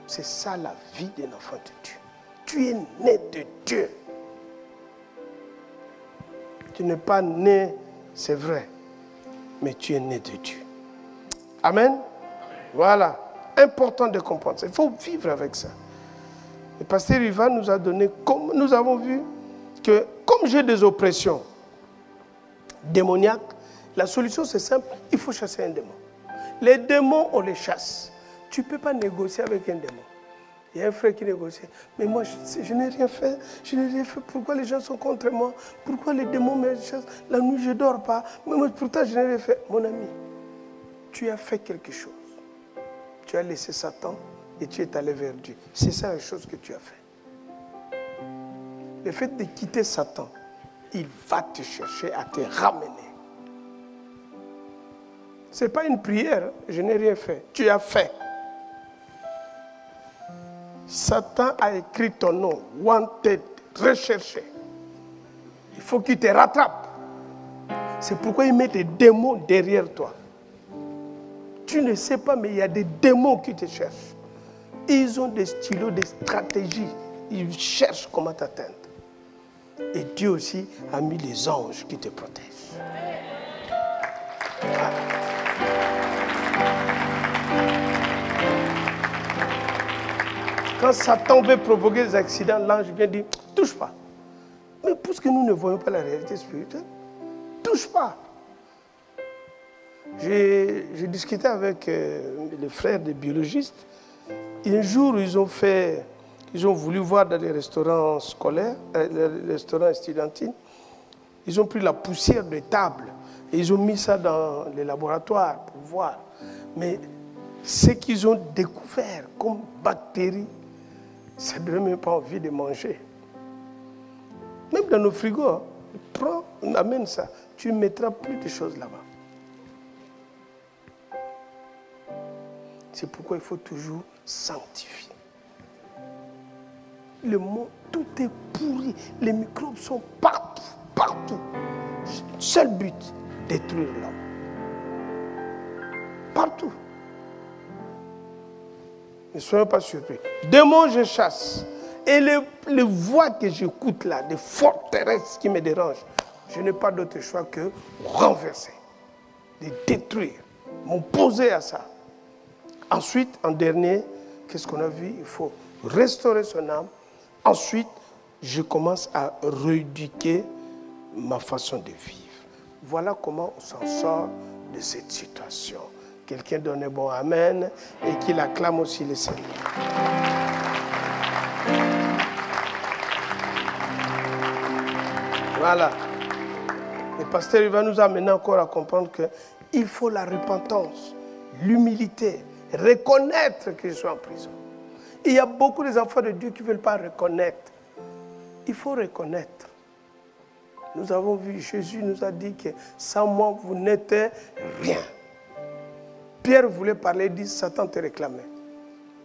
C'est ça la vie d'un enfant de Dieu. Tu es né de Dieu. Tu n'es pas né, c'est vrai, mais tu es né de Dieu. Amen. Voilà. Important de comprendre ça. Il faut vivre avec ça. Le pasteur Ivan nous a donné, comme nous avons vu, que comme j'ai des oppressions démoniaques, la solution c'est simple, il faut chasser un démon. Les démons, on les chasse. Tu ne peux pas négocier avec un démon. Il y a un frère qui négocie. Mais moi, je n'ai rien fait. Je n'ai rien fait. Pourquoi les gens sont contre moi? Pourquoi les démons me chassent? La nuit, je ne dors pas. Mais moi, pourtant, je n'ai rien fait. Mon ami, tu as fait quelque chose. Tu as laissé Satan et tu es allé vers Dieu. C'est ça la chose que tu as fait. Le fait de quitter Satan, il va te chercher à te ramener. Ce n'est pas une prière. Je n'ai rien fait. Tu as fait. Satan a écrit ton nom, wanted, recherché. Il faut qu'il te rattrape. C'est pourquoi il met des démons derrière toi. Tu ne sais pas, mais il y a des démons qui te cherchent. Ils ont des stylos, des stratégies. Ils cherchent comment t'atteindre. Et Dieu aussi a mis les anges qui te protègent. Voilà. Quand Satan veut provoquer des accidents, l'ange vient dire, touche pas. Mais puisque nous ne voyons pas la réalité spirituelle, touche pas. J'ai discuté avec les frères des biologistes. Et un jour, ils ont voulu voir dans les restaurants scolaires, les restaurants estudiantines, ils ont pris la poussière des tables et ils ont mis ça dans les laboratoires pour voir. Mais ce qu'ils ont découvert comme bactéries, ça ne donne même pas envie de manger. Même dans nos frigos, hein, prends, amène ça. Tu ne mettras plus de choses là-bas. C'est pourquoi il faut toujours sanctifier. Le monde, tout est pourri. Les microbes sont partout, partout. Seul but, détruire l'homme. Partout. Ne soyez pas surpris. Démons, je chasse. Et les voix que j'écoute là, des forteresses qui me dérangent, je n'ai pas d'autre choix que renverser, de détruire, m'opposer à ça. Ensuite, en dernier, qu'est-ce qu'on a vu? Il faut restaurer son âme. Ensuite, je commence à rééduquer ma façon de vivre. Voilà comment on s'en sort de cette situation. Quelqu'un donne un bon amen et qu'il acclame aussi le Seigneur. Voilà. Le pasteur il va nous amener encore à comprendre qu'il faut la repentance, l'humilité, reconnaître que je suis en prison. Il y a beaucoup d'enfants de Dieu qui ne veulent pas reconnaître. Il faut reconnaître. Nous avons vu, Jésus nous a dit que sans moi, vous n'êtes rien. Pierre voulait parler, il dit, Satan te réclamait.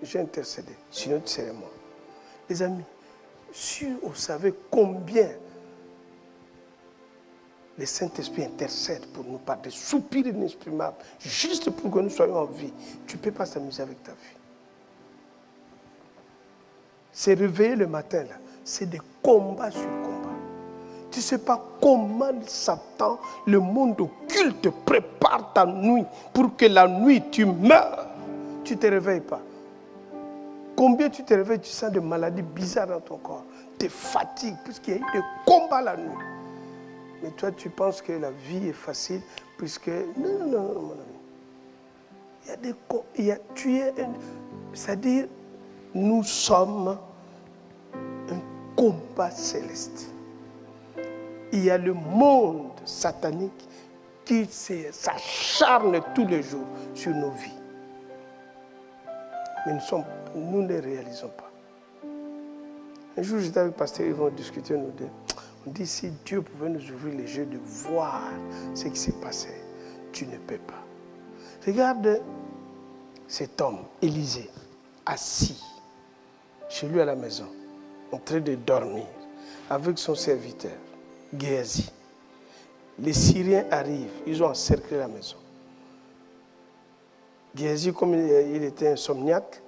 J'ai intercédé, sinon tu serais mort. Les amis, si vous savez combien le Saint-Esprit intercède pour nous par des soupirs inexprimables, juste pour que nous soyons en vie, tu ne peux pas s'amuser avec ta vie. C'est réveiller le matin, là, c'est des combats sur combats. Tu ne sais pas comment Satan, le monde occulte, prépare ta nuit pour que la nuit tu meurs. Tu ne te réveilles pas. Combien tu te réveilles, tu sens des maladies bizarres dans ton corps. Des fatigues, puisqu'il y a eu des combats la nuit. Mais toi, tu penses que la vie est facile, puisque... Non, mon ami. Il y a des... C'est-à-dire, nous sommes un combat céleste. Il y a le monde satanique qui s'acharne tous les jours sur nos vies. Mais nous ne les réalisons pas. Un jour, j'étais avec le pasteur, ils vont discuter, nous deux. On dit, si Dieu pouvait nous ouvrir les yeux de voir ce qui s'est passé, tu ne peux pas. Regarde cet homme, Élisée, assis chez lui à la maison, en train de dormir, avec son serviteur, Géasi. Les Syriens arrivent, ils ont encerclé la maison. Géasi, comme il était insomniaque,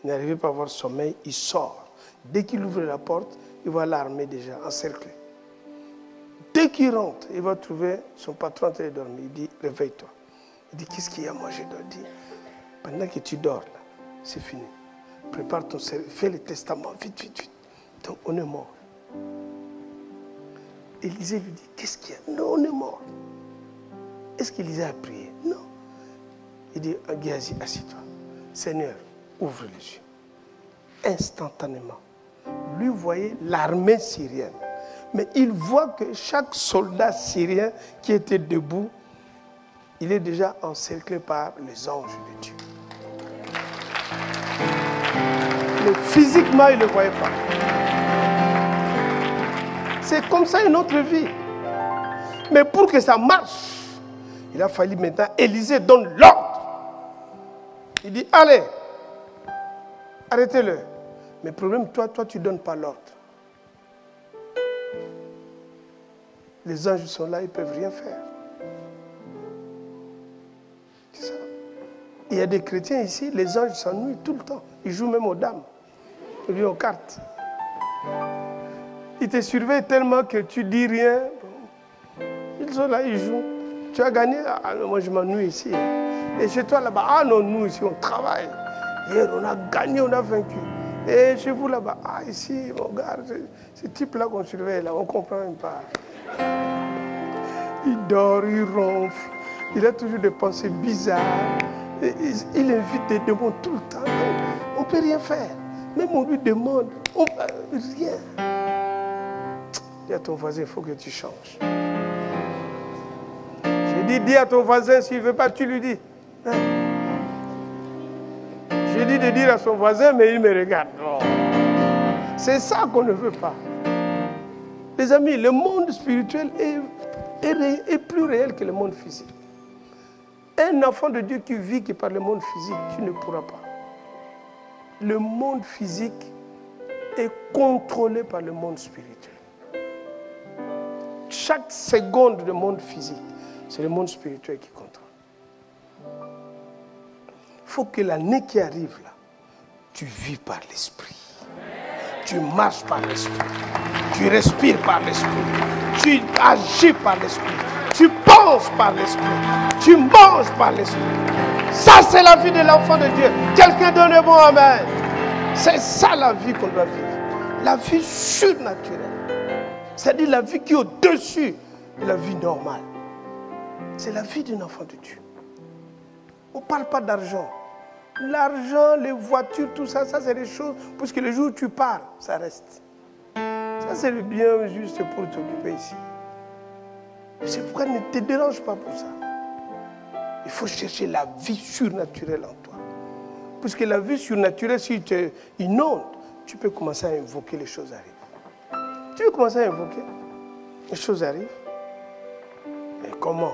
il n'arrivait pas à avoir sommeil, il sort. Dès qu'il ouvre la porte, il voit l'armée déjà encerclée. Dès qu'il rentre, il va trouver son patron en train de dormir. Il dit, réveille-toi. Il dit, qu'est-ce qu'il y a? Moi, je dois dire. Pendant que tu dors, là, c'est fini. Prépare ton cerveau, fais le testament, vite, vite, vite. Donc, on est mort. Élisée lui dit, qu'est-ce qu'il y a? Non, on est mort. Est-ce qu'Élisée a prié? Non. Il dit, Géasi, assis-toi. Seigneur, ouvre les yeux. Instantanément. Lui voyait l'armée syrienne. Mais il voit que chaque soldat syrien qui était debout, il est déjà encerclé par les anges de Dieu. Mais physiquement, il ne le voyait pas. C'est comme ça une autre vie. Mais pour que ça marche, il a fallu maintenant, Élisée donne l'ordre. Il dit, allez, arrêtez-le. Mais le problème, toi, tu ne donnes pas l'ordre. Les anges sont là, ils ne peuvent rien faire. C'est ça. Il y a des chrétiens ici, les anges s'ennuient tout le temps. Ils jouent même aux dames. Ils jouent aux cartes. Ils te surveillent tellement que tu ne dis rien. Ils sont là, ils jouent. Tu as gagné? Ah, moi, je m'ennuie ici. Et chez toi, là-bas, ah non, nous, ici, on travaille. Hier, on a gagné, on a vaincu. Et chez vous, là-bas, ah, ici, regarde, ce type-là qu'on surveille, là, on ne comprend même pas. Il dort, il ronfle, il a toujours des pensées bizarres. Il invite des démons tout le temps. On ne peut rien faire. Même on lui demande, on ne peut rien. Dis à ton voisin, il faut que tu changes. J'ai dit, dis à ton voisin, s'il ne veut pas, tu lui dis. Hein? J'ai dit de dire à son voisin, mais il me regarde. Oh. C'est ça qu'on ne veut pas. Les amis, le monde spirituel est plus réel que le monde physique. Un enfant de Dieu qui vit que par le monde physique, tu ne pourras pas. Le monde physique est contrôlé par le monde spirituel. Chaque seconde du monde physique, c'est le monde spirituel qui contrôle. Il faut que l'année qui arrive là, tu vis par l'esprit. Tu marches par l'esprit. Tu respires par l'esprit. Tu agis par l'esprit. Tu penses par l'esprit. Tu manges par l'esprit. Ça, c'est la vie de l'enfant de Dieu. Quelqu'un donne un bon amen. C'est ça la vie qu'on doit vivre. La vie surnaturelle. C'est-à-dire la vie qui est au-dessus de la vie normale. C'est la vie d'un enfant de Dieu. On ne parle pas d'argent. L'argent, les voitures, tout ça, ça c'est des choses, parce que le jour où tu pars, ça reste. Ça c'est le bien juste pour t'occuper ici. C'est pourquoi ne te dérange pas pour ça. Il faut chercher la vie surnaturelle en toi. Parce que la vie surnaturelle, si tu te inondes, tu peux commencer à invoquer, les choses arrivent. Tu veux commencer à invoquer, les choses arrivent. Mais comment?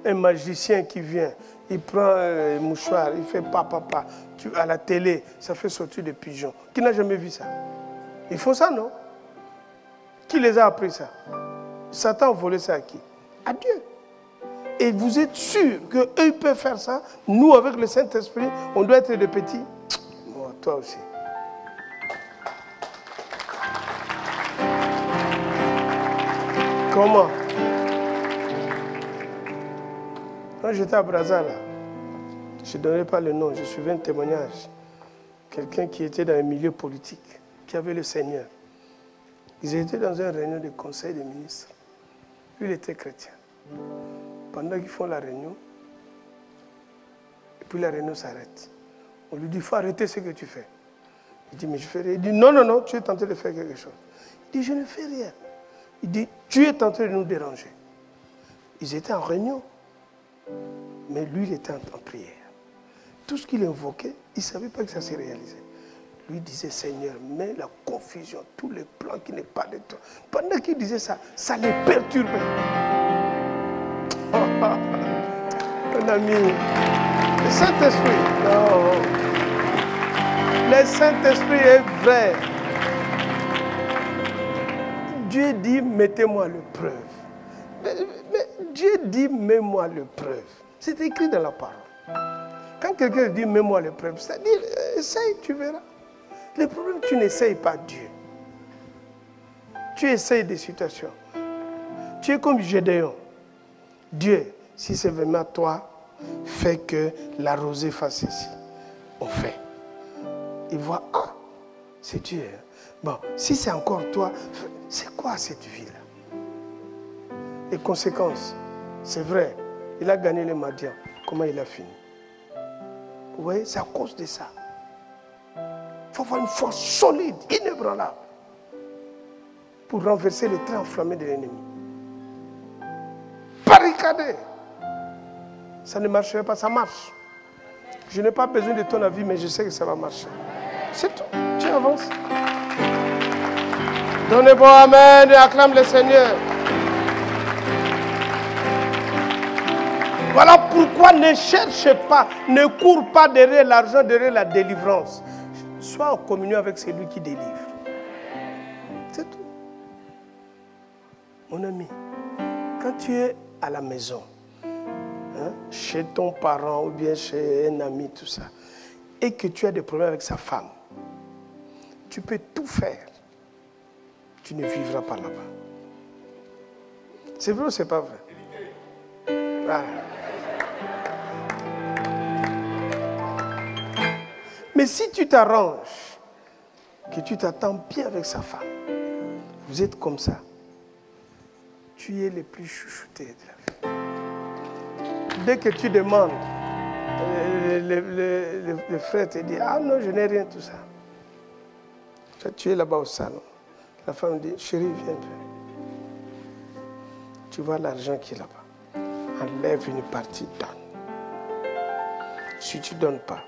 Un magicien qui vient, il prend un mouchoir, il fait papa. À la télé, ça fait sortir des pigeons. Qui n'a jamais vu ça? Ils font ça, non? Qui les a appris ça? Satan a volé ça à qui? À Dieu. Et vous êtes sûr qu'eux, ils peuvent faire ça? Nous, avec le Saint-Esprit, on doit être des petits? Moi, toi aussi. Comment? Quand j'étais à Brazza, là, je ne donnerai pas le nom, je suivais un témoignage. Quelqu'un qui était dans un milieu politique, qui avait le Seigneur. Ils étaient dans une réunion de conseil des ministres. Lui, il était chrétien. Pendant qu'ils font la réunion, et puis la réunion s'arrête. On lui dit, il faut arrêter ce que tu fais. Il dit, mais je fais rien. Il dit, non, tu es en train de faire quelque chose. Il dit, je ne fais rien. Il dit, tu es en train de nous déranger. Ils étaient en réunion. Mais lui, il était en prière. Tout ce qu'il invoquait, il ne savait pas que ça s'est réalisé. Lui disait, Seigneur, mets la confusion, tous les plans qui n'est pas de toi. Pendant qu'il disait ça, ça les perturbait. Mon ami, le Saint-Esprit, non. Le Saint-Esprit est vrai. Dieu dit, mettez-moi le preuve. Mais Dieu dit, mets-moi le preuve. C'est écrit dans la parole. Quand quelqu'un dit, mets-moi le preuve, c'est-à-dire, essaye, tu verras. Le problème, tu n'essayes pas Dieu. Tu essayes des situations. Tu es comme Gédéon. Dieu, si c'est vraiment toi, fais que la rosée fasse ici. On fait. Il voit, ah, c'est Dieu. Bon, si c'est encore toi, c'est quoi cette vie-là? Les conséquences, c'est vrai. Il a gagné les Madians. Comment il a fini? Vous voyez, c'est à cause de ça. Il faut avoir une force solide, inébranlable, pour renverser le train enflammé de l'ennemi. Barricader. Ça ne marcherait pas, ça marche. Je n'ai pas besoin de ton avis, mais je sais que ça va marcher. C'est tout. Tu avances. Donnez bon amen et acclame le Seigneur. Voilà pourquoi ne cherchez pas, ne cours pas derrière l'argent, derrière la délivrance. Sois en communion avec celui qui délivre. C'est tout. Mon ami, quand tu es à la maison, chez ton parent ou bien chez un ami, tout ça, et que tu as des problèmes avec sa femme, tu peux tout faire. Tu ne vivras pas là-bas. C'est vrai ou c'est pas vrai? Ah. Mais si tu t'arranges, que tu t'attends bien avec sa femme, vous êtes comme ça, tu es le plus chouchouté de la vie. Dès que tu demandes, le frère te dit, ah non, je n'ai rien, tout ça. Toi, tu es là-bas au salon. La femme dit, chérie, viens. Tu vois l'argent qui est là-bas. Enlève une partie, donne. Si tu ne donnes pas,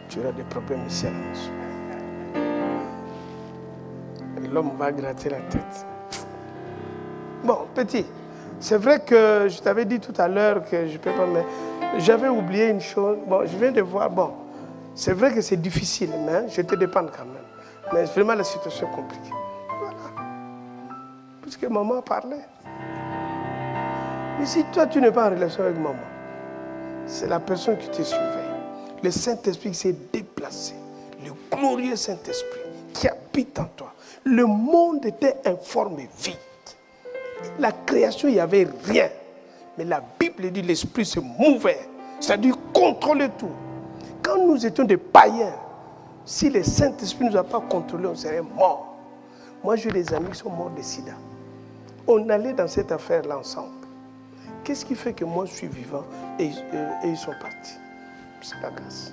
tu auras des problèmes ici à la maison. L'homme va gratter la tête. Bon, petit, C'est vrai que je t'avais dit tout à l'heure que je ne peux pas, mais j'avais oublié une chose. Bon, je viens de voir, bon, c'est vrai que c'est difficile, mais je te dépends quand même. Mais vraiment, la situation est compliquée. Voilà. Parce que maman parlait. Mais si toi, tu n'es pas en relation avec maman, c'est la personne qui te surveille. Le Saint-Esprit s'est déplacé. Le glorieux Saint-Esprit qui habite en toi. Le monde était informé, vide. La création, il n'y avait rien. Mais la Bible dit l'Esprit se mouvait. C'est-à-dire contrôler tout. Quand nous étions des païens, si le Saint-Esprit ne nous a pas contrôlés, on serait morts. Moi, j'ai des amis qui sont morts de sida. On allait dans cette affaire-là ensemble. Qu'est-ce qui fait que moi, je suis vivant et ils sont partis? C'est la grâce.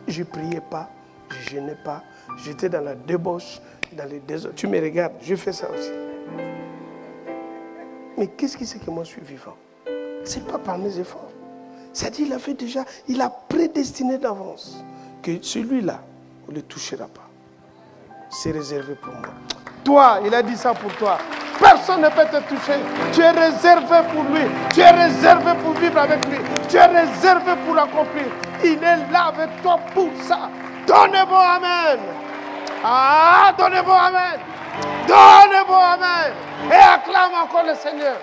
Je ne priais pas, je ne jeûnais pas. J'étais dans la débauche, dans les désordres. Tu me regardes, je fais ça aussi. Mais qu'est-ce qui fait que moi je suis vivant? Ce n'est pas par mes efforts. C'est-à-dire il a prédestiné d'avance que celui-là, on ne le touchera pas. C'est réservé pour moi. Toi, il a dit ça pour toi. Personne ne peut te toucher. Tu es réservé pour lui. Tu es réservé pour vivre avec lui. Tu es réservé pour l'accomplir. Il est là avec toi pour ça. Donnez-moi Amen. Ah, donnez-moi Amen. Donnez-moi Amen. Et acclame encore le Seigneur.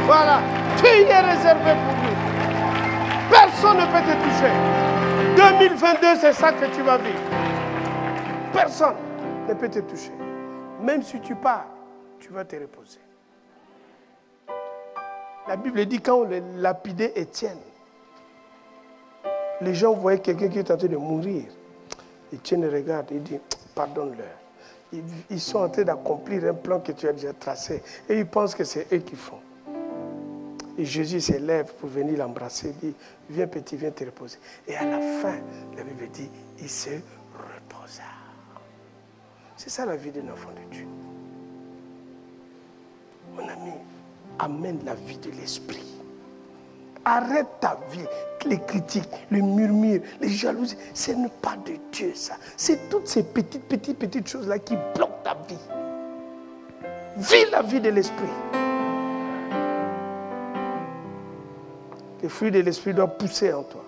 Voilà. Tu es réservé pour lui. Personne ne peut te toucher. 2022, c'est ça que tu vas vivre. Personne ne peut te toucher. Même si tu pars, tu vas te reposer. La Bible dit quand on lapidait Étienne, les gens voyaient quelqu'un qui est en train de mourir. Étienne regarde et dit, pardonne-leur. Ils sont en train d'accomplir un plan que tu as déjà tracé. Et ils pensent que c'est eux qui font. Et Jésus s'élève pour venir l'embrasser. Il dit, viens petit, viens te reposer. Et à la fin, la Bible dit, il se reposa. C'est ça la vie d'un enfant de Dieu. Mon ami, amène la vie de l'esprit. Arrête ta vie, les critiques, les murmures, les jalousies. Ce n'est pas de Dieu ça. C'est toutes ces petites choses-là qui bloquent ta vie. Vis la vie de l'esprit. Les fruits de l'esprit doivent pousser en toi.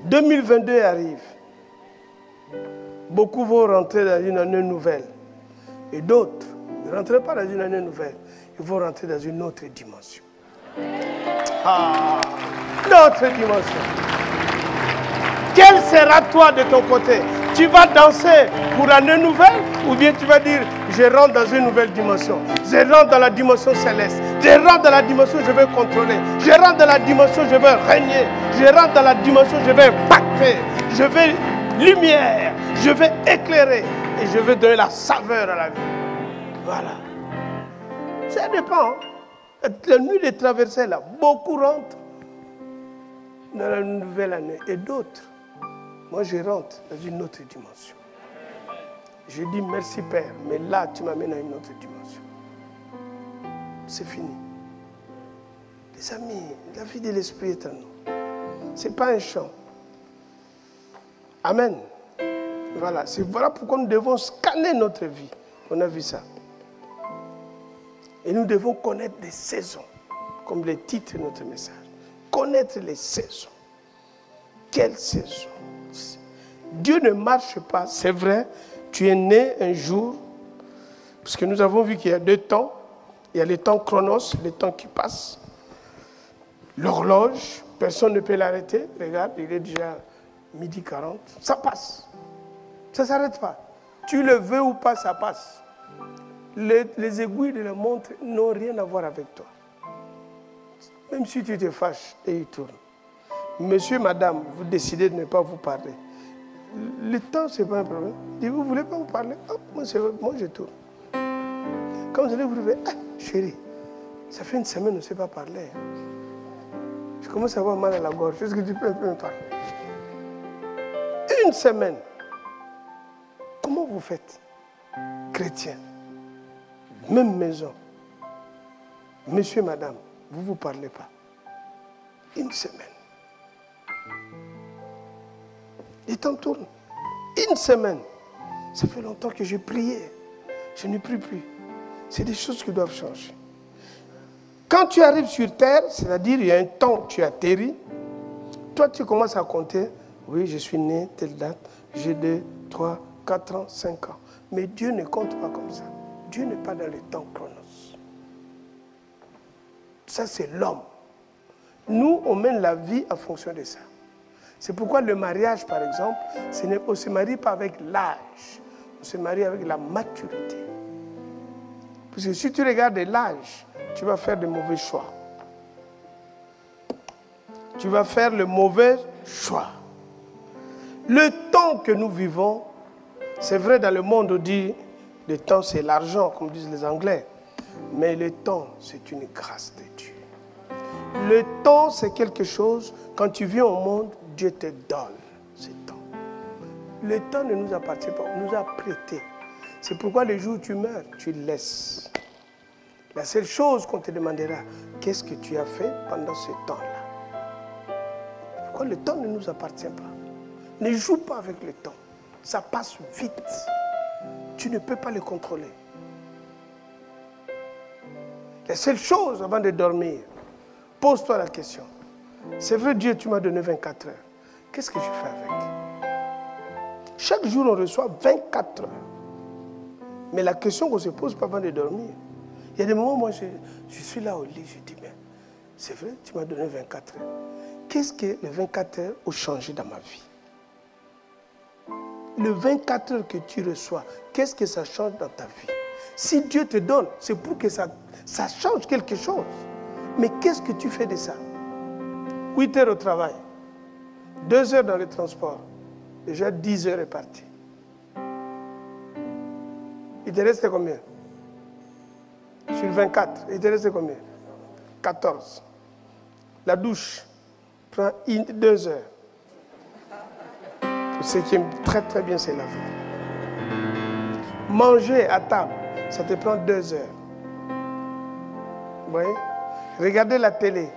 2022 arrive. Beaucoup vont rentrer dans une année nouvelle. Et d'autres ne rentrent pas dans une année nouvelle. Ils vont rentrer dans une autre dimension. Ah, notre dimension. Quelle sera toi de ton côté? Tu vas danser pour l'année nouvelle ou bien tu vas dire je rentre dans une nouvelle dimension. Je rentre dans la dimension céleste. Je rentre dans la dimension je vais contrôler. Je rentre dans la dimension je vais régner. Je rentre dans la dimension je vais impacter. Je vais lumière. Je vais éclairer. Et je vais donner la saveur à la vie. Voilà. Ça dépend. La nuit des traversées là, beaucoup rentrent dans la nouvelle année et d'autres. Moi, je rentre dans une autre dimension. Je dis merci Père, mais là, tu m'amènes à une autre dimension. C'est fini. Les amis, la vie de l'esprit est en nous. Ce n'est pas un chant. Amen. Voilà, voilà pourquoi nous devons scanner notre vie. On a vu ça. Et nous devons connaître les saisons, comme le titre de notre message. Connaître les saisons. Quelle saison? Dieu ne marche pas, c'est vrai. Tu es né un jour, parce que nous avons vu qu'il y a deux temps. Il y a le temps chronos, le temps qui passe. L'horloge, personne ne peut l'arrêter. Regarde, il est déjà 12h40. Ça passe. Ça ne s'arrête pas. Tu le veux ou pas, ça passe. Les aiguilles de la montre n'ont rien à voir avec toi. Même si tu te fâches et il tourne. Monsieur, madame, vous décidez de ne pas vous parler. Le temps, ce n'est pas un problème. Si vous ne voulez pas vous parler, hop, moi je tourne. Quand vous allez vous lever, ah, chérie, ça fait une semaine, on ne s'est pas parlé. Je commence à avoir mal à la gorge. Est-ce que tu peux me parler? Une semaine. Comment vous faites? Chrétien. Même maison. Monsieur, madame, vous ne vous parlez pas. Une semaine. Les temps tournent. Une semaine. Ça fait longtemps que j'ai prié. Je ne prie plus. C'est des choses qui doivent changer. Quand tu arrives sur terre, c'est-à-dire il y a un temps où tu atterris, toi tu commences à compter, oui, je suis né, telle date, j'ai 2, 3, 4 ans, 5 ans. Mais Dieu ne compte pas comme ça. Dieu n'est pas dans le temps chronos. Ça, c'est l'homme. Nous, on mène la vie en fonction de ça. C'est pourquoi le mariage, par exemple, on ne se marie pas avec l'âge. On se marie avec la maturité. Parce que si tu regardes l'âge, tu vas faire de mauvais choix. Tu vas faire le mauvais choix. Le temps que nous vivons, c'est vrai dans le monde on dit le temps c'est l'argent, comme disent les Anglais. Mais le temps, c'est une grâce de Dieu. Le temps, c'est quelque chose, quand tu viens au monde, Dieu te donne ce temps. Le temps ne nous appartient pas, on nous a prêté. C'est pourquoi le jour où tu meurs, tu laisses. La seule chose qu'on te demandera, qu'est-ce que tu as fait pendant ce temps-là? Pourquoi le temps ne nous appartient pas? Ne joue pas avec le temps. Ça passe vite. Tu ne peux pas le contrôler. La seule chose avant de dormir, pose-toi la question. C'est vrai, Dieu, tu m'as donné 24 heures. Qu'est-ce que je fais avec? Chaque jour, on reçoit 24 heures. Mais la question qu'on se pose pas avant de dormir, il y a des moments où moi, je suis là au lit, je dis, mais c'est vrai, tu m'as donné 24 heures. Qu'est-ce que les 24 heures ont changé dans ma vie? Le 24 heures que tu reçois, qu'est-ce que ça change dans ta vie? Si Dieu te donne, c'est pour que ça change quelque chose. Mais qu'est-ce que tu fais de ça? 8 heures au travail, 2 heures dans le transport, déjà 10 heures est parti. Il te reste combien? Sur 24, il te reste combien? 14. La douche prend 2 heures. Ce qui est très très bien, c'est la vie. Manger à table, ça te prend 2 heures. Vous voyez? Regarder la télé,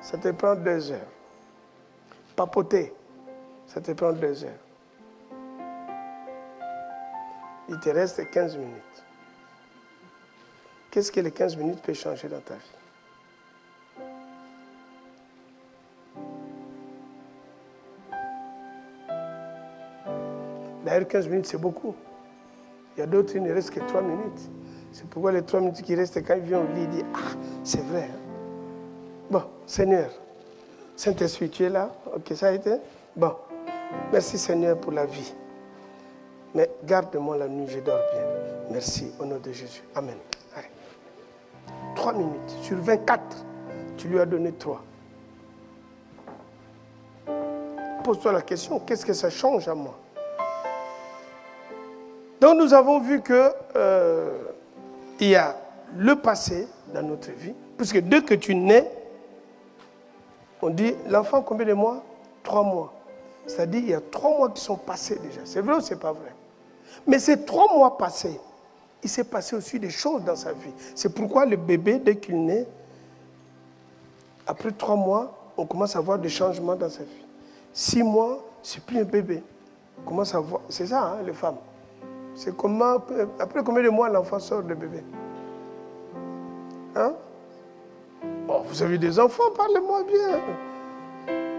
ça te prend 2 heures. Papoter, ça te prend 2 heures. Il te reste 15 minutes. Qu'est-ce que les 15 minutes peuvent changer dans ta vie? D'ailleurs, 15 minutes, c'est beaucoup. Il y a d'autres, il ne reste que 3 minutes. C'est pourquoi les 3 minutes qui restent, quand il vient au lit, il dit, ah, c'est vrai. Bon, Seigneur, Saint-Esprit, tu es là? Ok, ça a été? Bon, merci Seigneur pour la vie. Mais garde-moi la nuit, je dors bien. Merci, au nom de Jésus. Amen. Allez. 3 minutes. Sur 24, tu lui as donné 3. Pose-toi la question, qu'est-ce que ça change à moi? Donc nous avons vu que il y a le passé dans notre vie, puisque dès que tu nais, on dit l'enfant combien de mois? 3 mois. C'est-à-dire il y a 3 mois qui sont passés déjà. C'est vrai ou c'est pas vrai? Mais ces 3 mois passés, il s'est passé aussi des choses dans sa vie. C'est pourquoi le bébé, dès qu'il naît, après 3 mois, on commence à voir des changements dans sa vie. 6 mois, c'est plus un bébé. On commence à voir, c'est ça, hein, les femmes. C'est comment, après combien de mois l'enfant sort de bébé? Hein? Oh, vous avez des enfants, parlez-moi bien.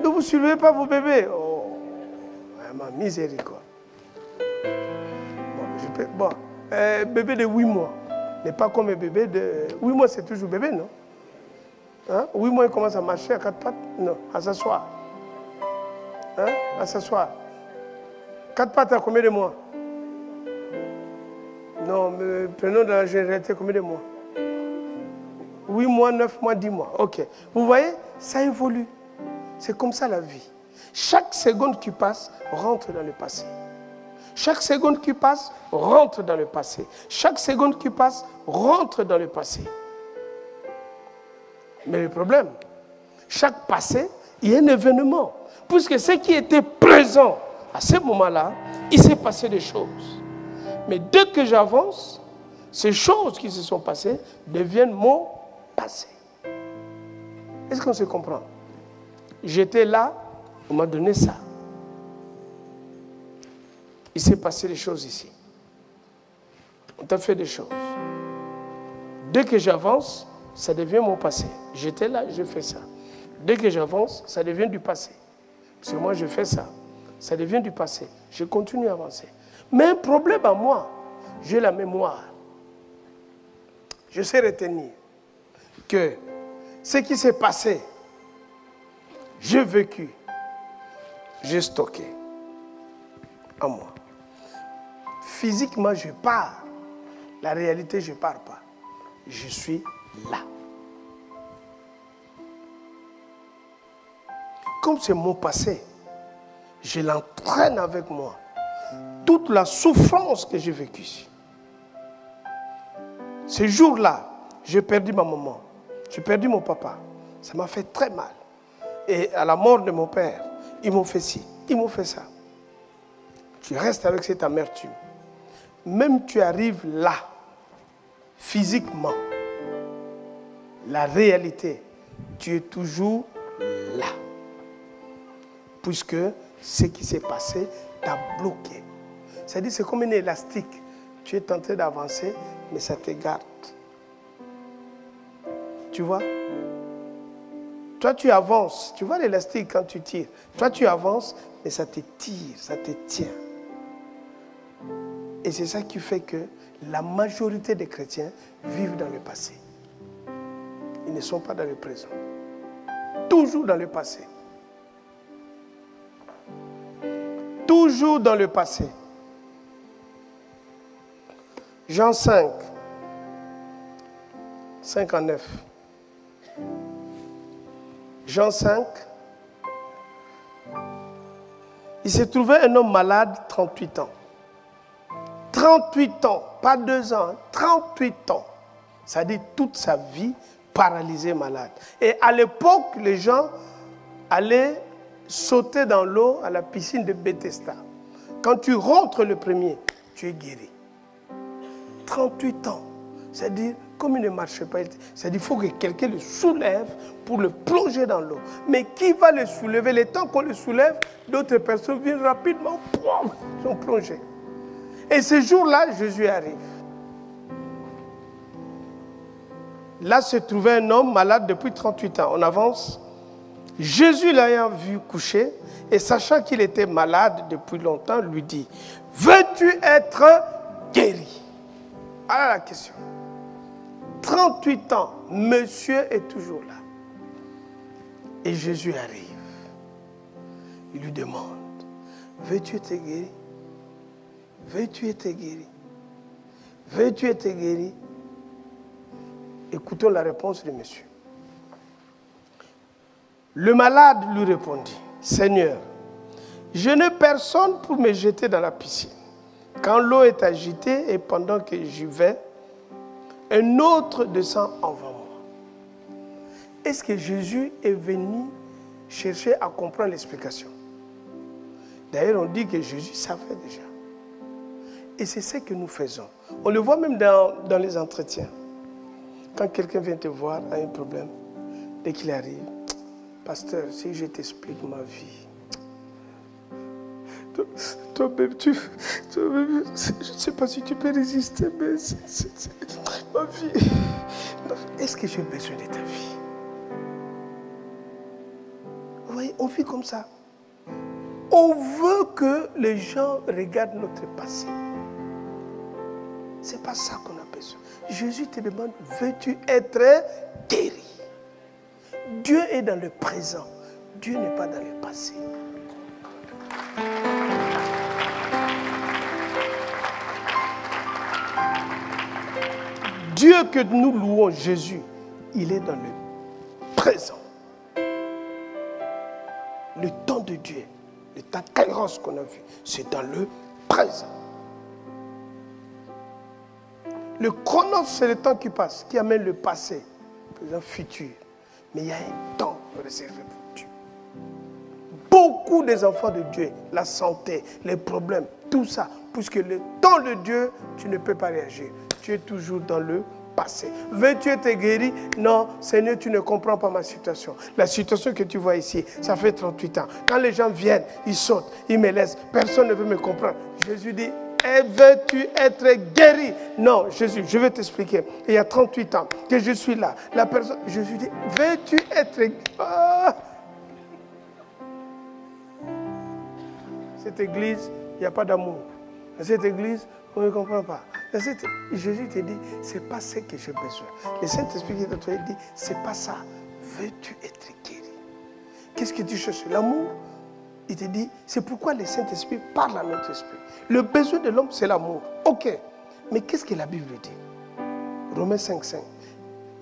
Ne vous suivez pas vos bébés. Oh, ma miséricorde. Bon, bébé de 8 mois n'est pas comme un bébé de... 8 mois, c'est toujours bébé, non? Hein? 8 mois, il commence à marcher à 4 pattes? Non, à s'asseoir. Hein? À s'asseoir. 4 pattes à combien de mois? Non, mais prenons dans la généralité combien de mois? 8 mois, 9 mois, 10 mois. Ok. Vous voyez, ça évolue. C'est comme ça la vie. Chaque seconde qui passe rentre dans le passé. Chaque seconde qui passe rentre dans le passé. Chaque seconde qui passe rentre dans le passé. Mais le problème, chaque passé, il y a un événement. Puisque ce qui était présent à ce moment-là, il s'est passé des choses. Mais dès que j'avance, ces choses qui se sont passées deviennent mon passé. Est-ce qu'on se comprend? J'étais là, on m'a donné ça. Il s'est passé des choses ici. On t'a fait des choses. Dès que j'avance, ça devient mon passé. J'étais là, je fais ça. Dès que j'avance, ça devient du passé. Parce que moi, je fais ça. Ça devient du passé. Je continue à avancer. Mais un problème à moi, j'ai la mémoire. Je sais retenir que ce qui s'est passé, j'ai vécu, j'ai stocké en moi. Physiquement, je pars. La réalité, je ne pars pas. Je suis là. Comme c'est mon passé, je l'entraîne avec moi. Toute la souffrance que j'ai vécue ici. Ce jour-là, j'ai perdu ma maman. J'ai perdu mon papa. Ça m'a fait très mal. Et à la mort de mon père, ils m'ont fait ci, ils m'ont fait ça. Tu restes avec cette amertume. Même tu arrives là, physiquement, la réalité, tu es toujours là. Puisque ce qui s'est passé t'a bloqué. C'est-à-dire, c'est comme un élastique. Tu es tenté d'avancer, mais ça te garde. Tu vois? Toi, tu avances. Tu vois l'élastique quand tu tires. Toi, tu avances, mais ça te tire, ça te tient. Et c'est ça qui fait que la majorité des chrétiens vivent dans le passé. Ils ne sont pas dans le présent. Toujours dans le passé. Toujours dans le passé. Jean 5, 59. Jean 5. Il s'est trouvé un homme malade, 38 ans. 38 ans, pas 2 ans, 38 ans. Ça dit toute sa vie paralysé, malade. Et à l'époque, les gens allaient sauter dans l'eau à la piscine de Bethesda. Quand tu rentres le premier, tu es guéri. 38 ans. C'est-à-dire, comme il ne marchait pas, c'est-à-dire qu'il faut que quelqu'un le soulève pour le plonger dans l'eau. Mais qui va le soulever? Le temps qu'on le soulève, d'autres personnes viennent rapidement, ils sont plongés. Et ce jour-là, Jésus arrive. Là se trouvait un homme malade depuis 38 ans. On avance. Jésus l'ayant vu coucher et sachant qu'il était malade depuis longtemps, lui dit, « Veux-tu être guéri ?» Voilà la question. 38 ans, monsieur est toujours là. Et Jésus arrive. Il lui demande, « Veux-tu être guéri? Veux-tu être guéri? Veux-tu être guéri? » Écoutons la réponse de monsieur. Le malade lui répondit, « Seigneur, je n'ai personne pour me jeter dans la piscine. Quand l'eau est agitée et pendant que j'y vais, un autre descend avant moi. » Est-ce que Jésus est venu chercher à comprendre l'explication? D'ailleurs, on dit que Jésus savait déjà. Et c'est ce que nous faisons. On le voit même dans les entretiens. Quand quelqu'un vient te voir, a un problème, dès qu'il arrive, « Pasteur, si je t'explique ma vie, toi-même, toi-même, je ne sais pas si tu peux résister, mais c'est ma vie. Est-ce que j'ai besoin de ta vie? » Vous voyez, on vit comme ça. On veut que les gens regardent notre passé. Ce n'est pas ça qu'on a besoin. Jésus te demande, veux-tu être guéri? Dieu est dans le présent. Dieu n'est pas dans le passé. Dieu que nous louons, Jésus, il est dans le présent. Le temps de Dieu, le temps kairos qu'on a vu, c'est dans le présent. Le chronos, c'est le temps qui passe, qui amène le passé, le présent, futur. Mais il y a un temps réservé pour Dieu. Beaucoup des enfants de Dieu, la santé, les problèmes, tout ça, puisque le temps de Dieu, tu ne peux pas réagir. Tu es toujours dans le passé. Veux-tu être guéri? Non, Seigneur, tu ne comprends pas ma situation. La situation que tu vois ici, ça fait 38 ans. Quand les gens viennent, ils sautent, ils me laissent. Personne ne veut me comprendre. Jésus dit, veux-tu être guéri? Non, Jésus, je vais t'expliquer. Il y a 38 ans que je suis là. La personne, Jésus dit, veux-tu être guéri? Cette église, il n'y a pas d'amour. Dans cette église, on ne comprend pas. Jésus te dit, ce n'est pas ce que j'ai besoin. Le Saint-Esprit qui est dans toi, il dit, ce n'est pas ça. Veux-tu être guéri? Qu'est-ce que tu cherches? L'amour? Il te dit, c'est pourquoi le Saint-Esprit parle à notre esprit. Le besoin de l'homme, c'est l'amour. Ok. Mais qu'est-ce que la Bible dit? Romains 5,5.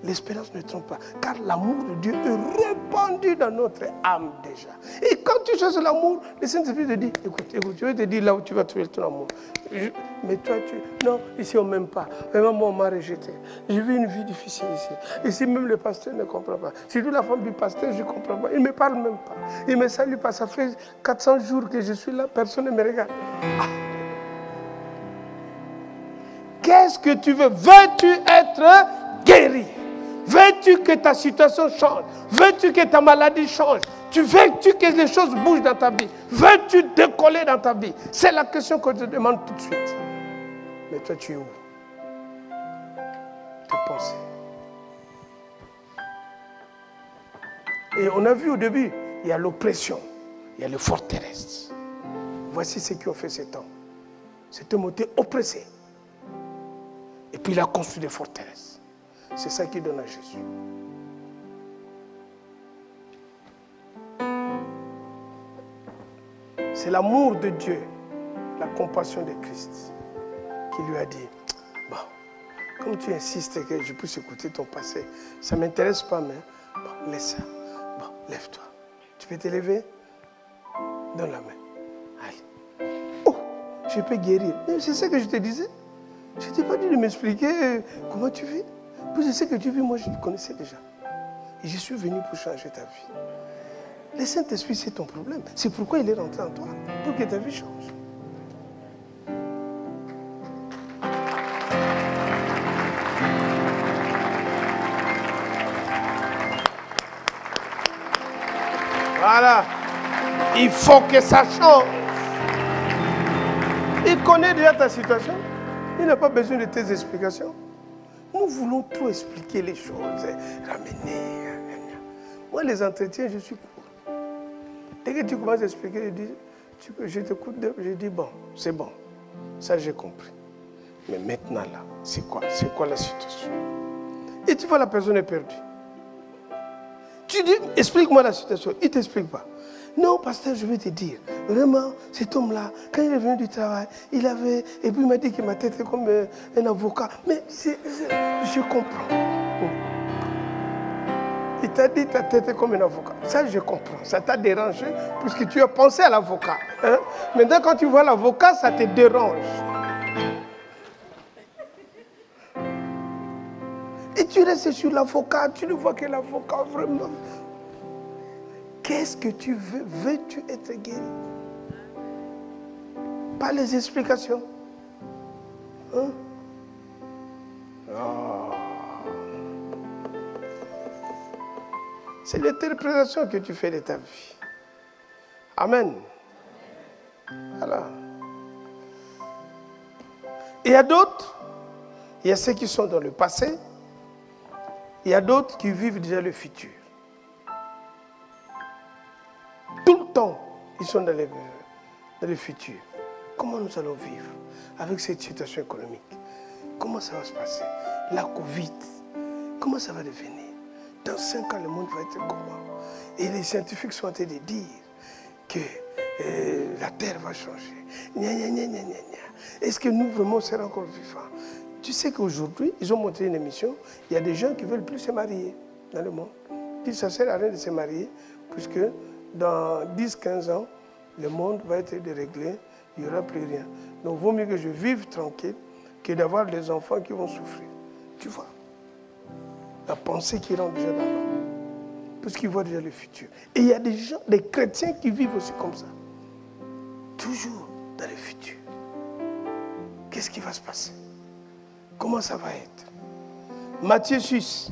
L'espérance ne trompe pas, car l'amour de Dieu est répandu dans notre âme déjà. Et quand tu cherches l'amour, le Saint-Esprit te dit, écoute, je vais te dire là où tu vas trouver ton amour. Mais toi, non, ici on ne m'aime pas. Vraiment, moi, on m'a rejeté. J'ai vu une vie difficile ici. Ici, même le pasteur ne comprend pas. Surtout la femme du pasteur, je ne comprends pas. Il ne me parle même pas. Il ne me salue pas. Ça fait 400 jours que je suis là, personne ne me regarde. Ah. Qu'est-ce que tu veux? Veux-tu être guéri? Veux-tu que ta situation change? Veux-tu que ta maladie change? Veux-tu que les choses bougent dans ta vie? Veux-tu décoller dans ta vie? C'est la question que je te demande tout de suite. Mais toi, tu es où? Tes pensées. Et on a vu au début, il y a l'oppression, il y a les forteresses. Voici ceux qui ont fait ces temps. Cet homme était oppressé. Et puis il a construit des forteresses. C'est ça qu'il donne à Jésus. C'est l'amour de Dieu, la compassion de Christ, qui lui a dit, bon, comme tu insistes que je puisse écouter ton passé, ça ne m'intéresse pas, mais bon, laisse ça. Bon, lève-toi. Tu peux te lever? Donne la main. Allez. Oh, je peux guérir. C'est ça que je te disais. Je ne t'ai pas dit de m'expliquer comment tu vis. Puis je sais que tu vis, moi je le connaissais déjà. Et je suis venu pour changer ta vie. Le Saint-Esprit, c'est ton problème. C'est pourquoi il est rentré en toi, pour que ta vie change. Voilà. Il faut que ça change. Il connaît déjà ta situation. Il n'a pas besoin de tes explications. Nous voulons trop expliquer les choses, ramener. Moi, les entretiens, je suis court. Dès que tu commences à expliquer, je t'écoute, je dis, bon, c'est bon. Ça, j'ai compris. Mais maintenant, là, c'est quoi la situation? Et tu vois, la personne est perdue. Tu dis, explique-moi la situation. Il ne t'explique pas. Non, pasteur, je vais te dire. Vraiment, cet homme-là, quand il est venu du travail, il avait... Et puis il m'a dit que ma tête est comme un avocat. Mais je comprends. Il t'a dit ta tête est comme un avocat. Ça, je comprends. Ça t'a dérangé puisque tu as pensé à l'avocat. Hein? Maintenant, quand tu vois l'avocat, ça te dérange. Et tu restes sur l'avocat, tu ne vois que l'avocat vraiment... Qu'est-ce que tu veux? Veux-tu être guéri? Pas les explications. Hein? Oh. C'est l'interprétation que tu fais de ta vie. Amen. Voilà. Et il y a d'autres, il y a ceux qui sont dans le passé, il y a d'autres qui vivent déjà le futur. Tout le temps, ils sont dans le futur. Comment nous allons vivre avec cette situation économique? Comment ça va se passer? La Covid, comment ça va devenir? Dans 5 ans, le monde va être comment? Et les scientifiques sont en train de dire que la Terre va changer. Gna, gna, gna, gna, gna. Est-ce que nous, vraiment, serons encore vivants? Tu sais qu'aujourd'hui, ils ont montré une émission, il y a des gens qui ne veulent plus se marier dans le monde. Ils disent que ça ne sert à rien de se marier, puisque dans 10-15 ans, le monde va être déréglé, il n'y aura plus rien. Donc, il vaut mieux que je vive tranquille que d'avoir des enfants qui vont souffrir. Tu vois? La pensée qui rentre déjà dans l'homme, parce qu'ils voient déjà le futur. Et il y a des gens, des chrétiens qui vivent aussi comme ça. Toujours dans le futur. Qu'est-ce qui va se passer? Comment ça va être? Matthieu 6,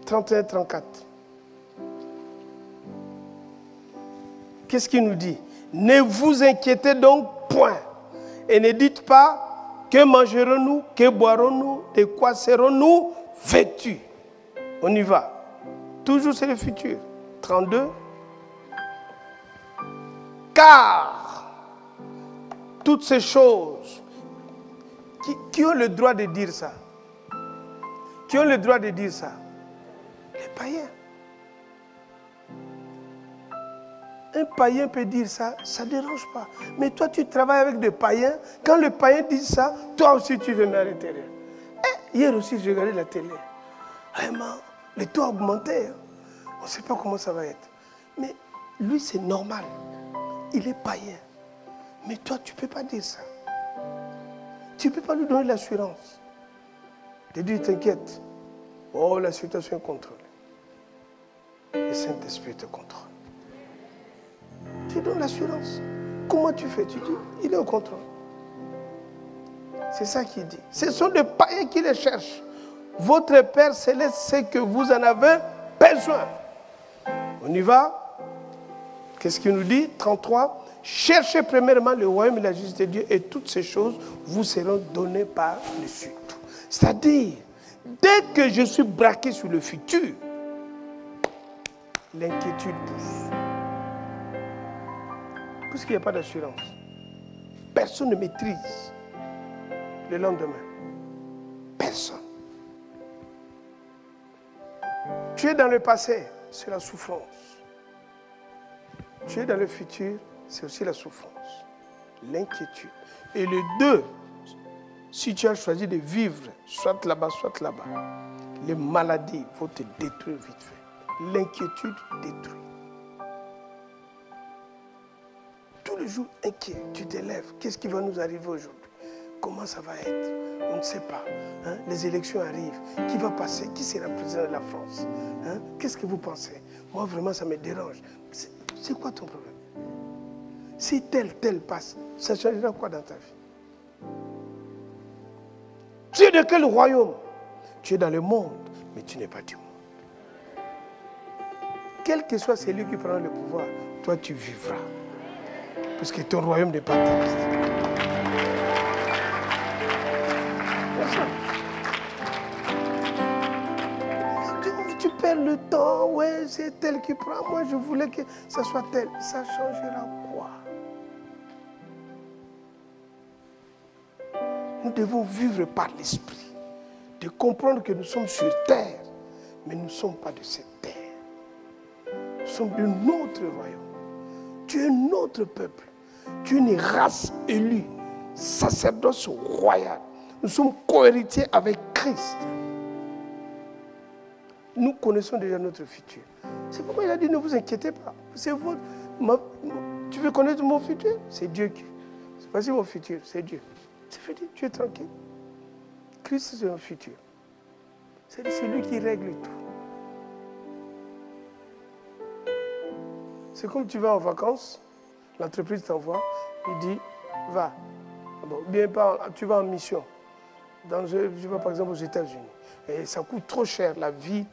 31-34. Qu'est-ce qu'il nous dit? Ne vous inquiétez donc point. Et ne dites pas, que mangerons-nous, que boirons-nous, de quoi serons-nous vêtus. On y va. Toujours c'est le futur. 32. Car toutes ces choses, qui ont le droit de dire ça? Qui ont le droit de dire ça? Les païens. Un païen peut dire ça, ça ne dérange pas. Mais toi, tu travailles avec des païens. Quand le païen dit ça, toi aussi, tu veux à l'intérieur. Hier aussi, j'ai regardé la télé. Vraiment, les taux augmentaient. On ne sait pas comment ça va être. Mais lui, c'est normal. Il est païen. Mais toi, tu ne peux pas dire ça. Tu ne peux pas lui donner l'assurance. De dire, t'inquiète. Oh, la situation est contrôlée. Le Saint-Esprit te contrôle. Tu donnes l'assurance. Comment tu fais? Tu dis, il est au contrôle. C'est ça qu'il dit. Ce sont des païens qui les cherchent. Votre Père Céleste sait que vous en avez besoin. On y va. Qu'est-ce qu'il nous dit? 33. Cherchez premièrement le royaume et la justice de Dieu et toutes ces choses vous seront données par-dessus. C'est-à-dire, dès que je suis braqué sur le futur, l'inquiétude pousse. Puisqu'il n'y a pas d'assurance. Personne ne maîtrise le lendemain. Personne. Tu es dans le passé, c'est la souffrance. Tu es dans le futur, c'est aussi la souffrance. L'inquiétude. Et les deux, si tu as choisi de vivre, soit là-bas, les maladies vont te détruire vite fait. L'inquiétude détruit. Tous les jours inquiet, tu te lèves. Qu'est-ce qui va nous arriver aujourd'hui? Comment ça va être? On ne sait pas. Hein? Les élections arrivent. Qui va passer? Qui sera président de la France? Hein? Qu'est-ce que vous pensez? Moi, vraiment, ça me dérange. C'est quoi ton problème? Si tel passe, ça changera quoi dans ta vie? Tu es de quel royaume? Tu es dans le monde, mais tu n'es pas du monde. Quel que soit celui qui prend le pouvoir, toi, tu vivras. Parce que ton royaume n'est pas terrestre. Tu perds le temps, ouais, c'est tel qui prend. Moi, je voulais que ça soit tel. Ça changera quoi? Nous devons vivre par l'esprit. De comprendre que nous sommes sur terre, mais nous ne sommes pas de cette terre. Nous sommes de notre royaume. Tu es notre peuple. Tu es une race élue, sacerdoce royal. Nous sommes co-héritiers avec Christ. Nous connaissons déjà notre futur. C'est pourquoi il a dit ne vous inquiétez pas. C'est votre. Tu veux connaître mon futur? C'est Dieu qui. C'est pas si mon futur, c'est Dieu. C'est fait, tu es tranquille. Christ, c'est un futur. C'est lui qui règle tout. C'est comme tu vas en vacances, l'entreprise t'envoie, il dit, va. Bon, bien pas, tu vas en mission. Je vais par exemple aux États-Unis. Et ça coûte trop cher, la vie,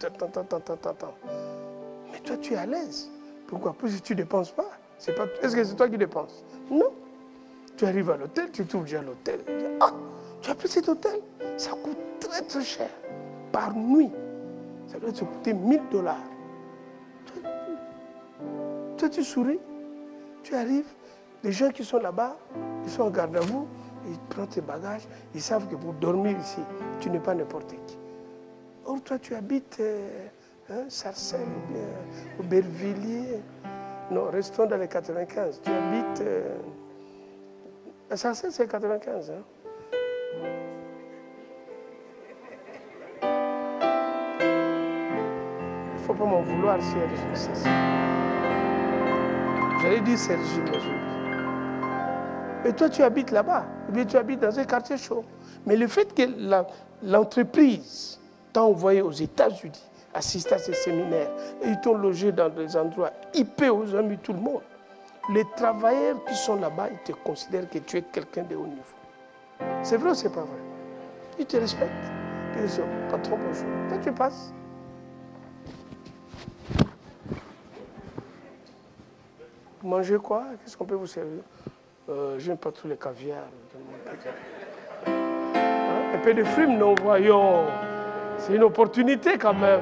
Mais toi, tu es à l'aise. Pourquoi? Parce que tu ne dépenses pas. Est-ce que c'est toi qui dépenses? Non. Tu arrives à l'hôtel, tu trouves déjà l'hôtel. Ah, tu as pris cet hôtel? Ça coûte très très cher. Par nuit. Ça doit te coûter $1000. Toi, tu souris. Tu arrives. Les gens qui sont là-bas, ils sont en garde à vous. Ils prennent tes bagages. Ils savent que pour dormir ici, tu n'es pas n'importe qui. Or, toi, tu habites Sarcelles ou bien Aubervilliers. Non, restons dans les 95. Tu habites... à Sarcelles, c'est 95. Hein? Il ne faut pas m'en vouloir si elle est sur ça. J'allais dire Sergi, mais j'oublie. Et toi, tu habites là-bas. Ou bien tu habites dans un quartier chaud. Mais le fait que l'entreprise t'a envoyé aux États-Unis, assister à ces séminaires, et ils t'ont logé dans des endroits hyper aux amis, tout le monde. Les travailleurs qui sont là-bas, ils te considèrent que tu es quelqu'un de haut niveau. C'est vrai ou c'est pas vrai? Ils te respectent. Ils disent, patron, bonjour. Toi, tu passes. Vous mangez quoi? Qu'est-ce qu'on peut vous servir? Je n'aime pas tous les caviars. Un peu de fruits, non, voyons. C'est une opportunité quand même.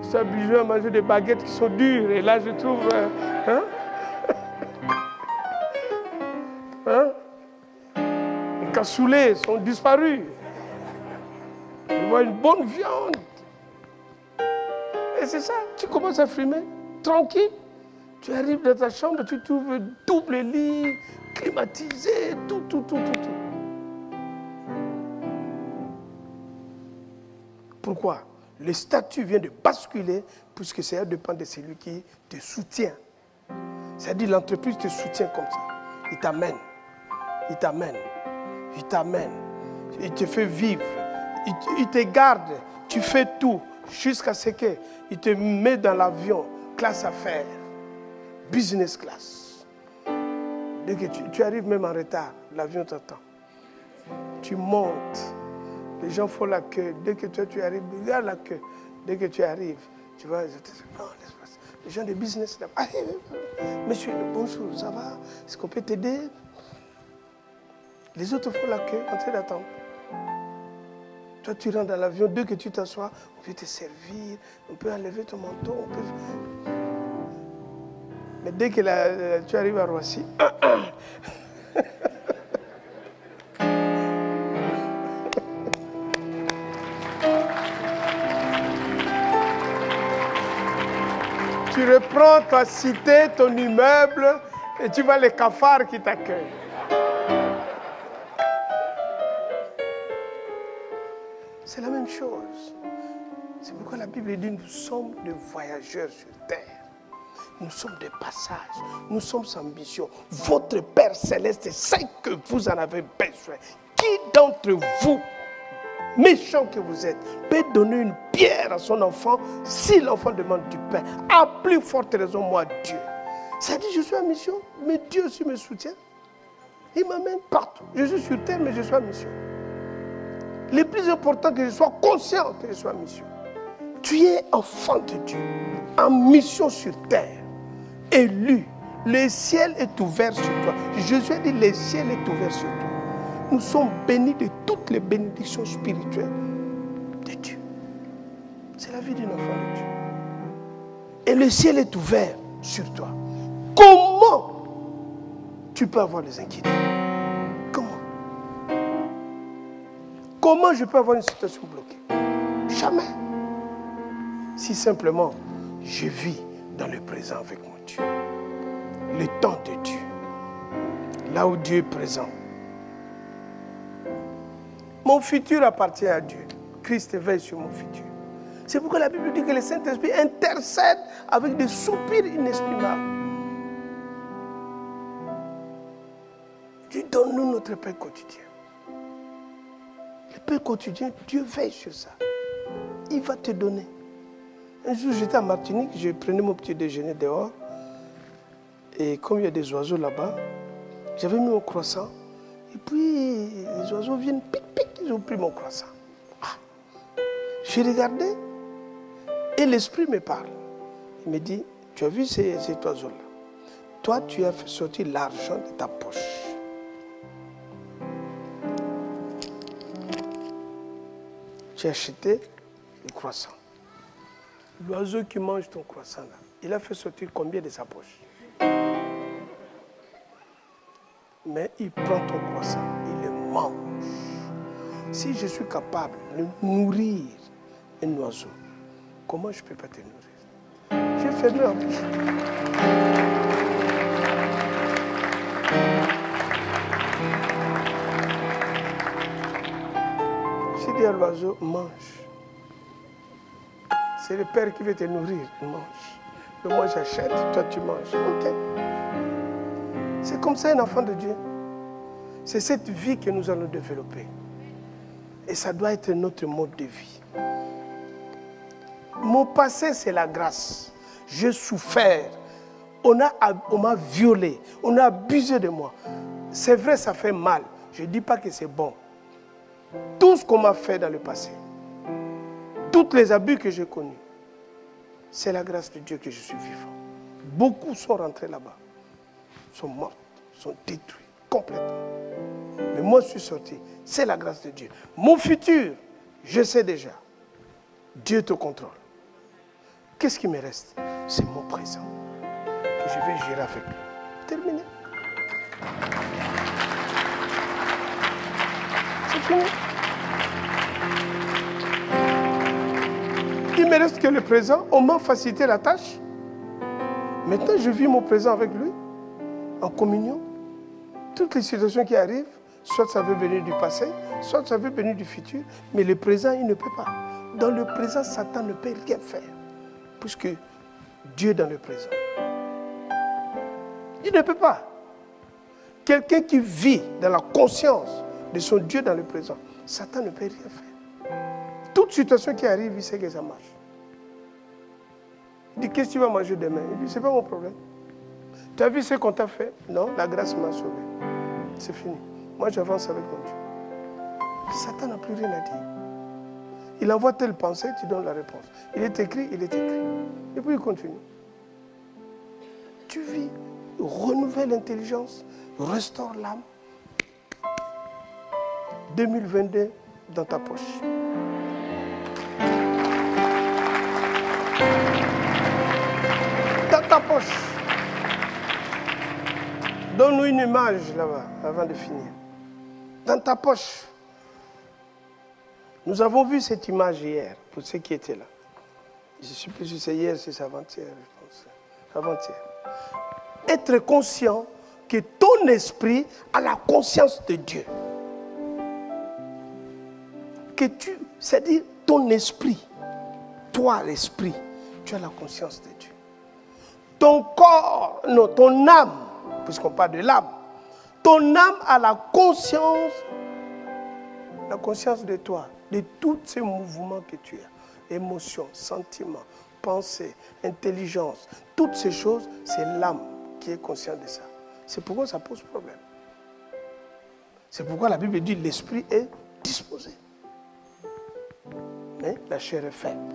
Je suis habitué à manger des baguettes qui sont dures. Et là, je trouve... Les cassoulets sont disparus. Je vois une bonne viande. Et c'est ça, tu commences à fumer, tranquille. Tu arrives dans ta chambre, tu trouves un double lit, climatisé, tout. Pourquoi? Le statut vient de basculer puisque ça dépend de celui qui te soutient. C'est-à-dire l'entreprise te soutient comme ça. Il t'amène. Il te fait vivre. Il te garde. Tu fais tout jusqu'à ce qu'il te met dans l'avion, classe affaires, business class. Dès que tu arrives même en retard, l'avion t'attend. Tu montes. Les gens font la queue. Dès que toi tu arrives, regarde la queue. Dès que tu arrives, tu vois, les gens de business là. Ah, monsieur, bonjour, ça va? Est-ce qu'on peut t'aider? Les autres font la queue en train d'attendre. Toi, tu rentres dans l'avion, dès que tu t'assois, on peut te servir, on peut enlever ton manteau, on peut... Mais dès que tu arrives à Roissy, tu reprends ta cité, ton immeuble, et tu vois les cafards qui t'accueillent. C'est la même chose. C'est pourquoi la Bible dit nous sommes des voyageurs sur terre. Nous sommes des passages. Nous sommes sans mission. Votre Père Céleste sait que vous en avez besoin. Qui d'entre vous, méchant que vous êtes, peut donner une pierre à son enfant si l'enfant demande du pain? À plus forte raison, moi, Dieu. Ça dit, je suis en mission, mais Dieu aussi me soutient. Il m'amène partout. Je suis sur terre, mais je suis en mission. Le plus important, que je sois conscient que je sois en mission. Tu es enfant de Dieu, en mission sur terre, élu. Le ciel est ouvert sur toi. Jésus a dit, le ciel est ouvert sur toi. Nous sommes bénis de toutes les bénédictions spirituelles de Dieu. C'est la vie d'un enfant de Dieu. Et le ciel est ouvert sur toi. Comment tu peux avoir des inquiétudes? Comment je peux avoir une situation bloquée? Jamais. Si simplement je vis dans le présent avec mon Dieu. Le temps de Dieu. Là où Dieu est présent. Mon futur appartient à Dieu. Christ veille sur mon futur. C'est pourquoi la Bible dit que le Saint-Esprit intercède avec des soupirs inexprimables. Dieu donne-nous notre pain quotidien. Le pain quotidien, Dieu veille sur ça. Il va te donner. Un jour, j'étais à Martinique, je prenais mon petit déjeuner dehors. Et comme il y a des oiseaux là-bas, j'avais mis mon croissant. Et puis, les oiseaux viennent, pic, pic, ils ont pris mon croissant. Ah. J'ai regardé et l'esprit me parle. Il me dit, tu as vu cet oiseau-là? Toi, tu as fait sortir l'argent de ta poche. Tu as acheté le croissant. L'oiseau qui mange ton croissant, là, il a fait sortir combien de sa poche? Mais il prend ton croissant, il le mange. Si je suis capable de nourrir un oiseau, comment je ne peux pas te nourrir? J'ai fermé la bouche. J'ai dit à l'oiseau, mange. C'est le Père qui veut te nourrir, mange. Mais moi j'achète, toi tu manges. Ok. C'est comme ça un enfant de Dieu. C'est cette vie que nous allons développer. Et ça doit être notre mode de vie. Mon passé, c'est la grâce. J'ai souffert. On m'a violé. On a abusé de moi. C'est vrai, ça fait mal. Je ne dis pas que c'est bon. Tout ce qu'on m'a fait dans le passé, tous les abus que j'ai connus, c'est la grâce de Dieu que je suis vivant. Beaucoup sont rentrés là-bas, sont morts. sont détruits complètement. Mais moi, je suis sorti. C'est la grâce de Dieu. Mon futur, je sais déjà. Dieu te contrôle. Qu'est-ce qui me reste? C'est mon présent. Que je vais gérer avec lui. Terminé. C'est fini. Il me reste que le présent. On m'a facilité la tâche. Maintenant, je vis mon présent avec lui, en communion. Toutes les situations qui arrivent, soit ça veut venir du passé, soit ça veut venir du futur, mais le présent, il ne peut pas. Dans le présent, Satan ne peut rien faire, puisque Dieu est dans le présent. Il ne peut pas. Quelqu'un qui vit dans la conscience de son Dieu dans le présent, Satan ne peut rien faire. Toute situation qui arrive, il sait que ça marche. Il dit, qu'est-ce que tu vas manger demain? Il dit, c'est pas mon problème. Tu as vu ce qu'on t'a fait? Non, la grâce m'a sauvé. C'est fini. Moi, j'avance avec mon Dieu. Satan n'a plus rien à dire. Il envoie telle pensée, tu donnes la réponse. Il est écrit, il est écrit. Et puis il continue. Tu vis, renouvelle l'intelligence, restaure l'âme. 2022 dans ta poche. Dans ta poche. Donne-nous une image là-bas, avant de finir. Dans ta poche. Nous avons vu cette image hier, pour ceux qui étaient là. Je ne sais plus si c'est hier, si c'est avant-hier, je pense. Avant-hier. Être conscient que ton esprit a la conscience de Dieu. Que tu, c'est-à-dire ton esprit, toi l'esprit, tu as la conscience de Dieu. Ton corps, non, ton âme, puisqu'on parle de l'âme, ton âme a la conscience de toi, de tous ces mouvements que tu as, émotions, sentiments, pensées, intelligence, toutes ces choses, c'est l'âme qui est consciente de ça. C'est pourquoi ça pose problème. C'est pourquoi la Bible dit l'esprit est disposé. Mais la chair est faible.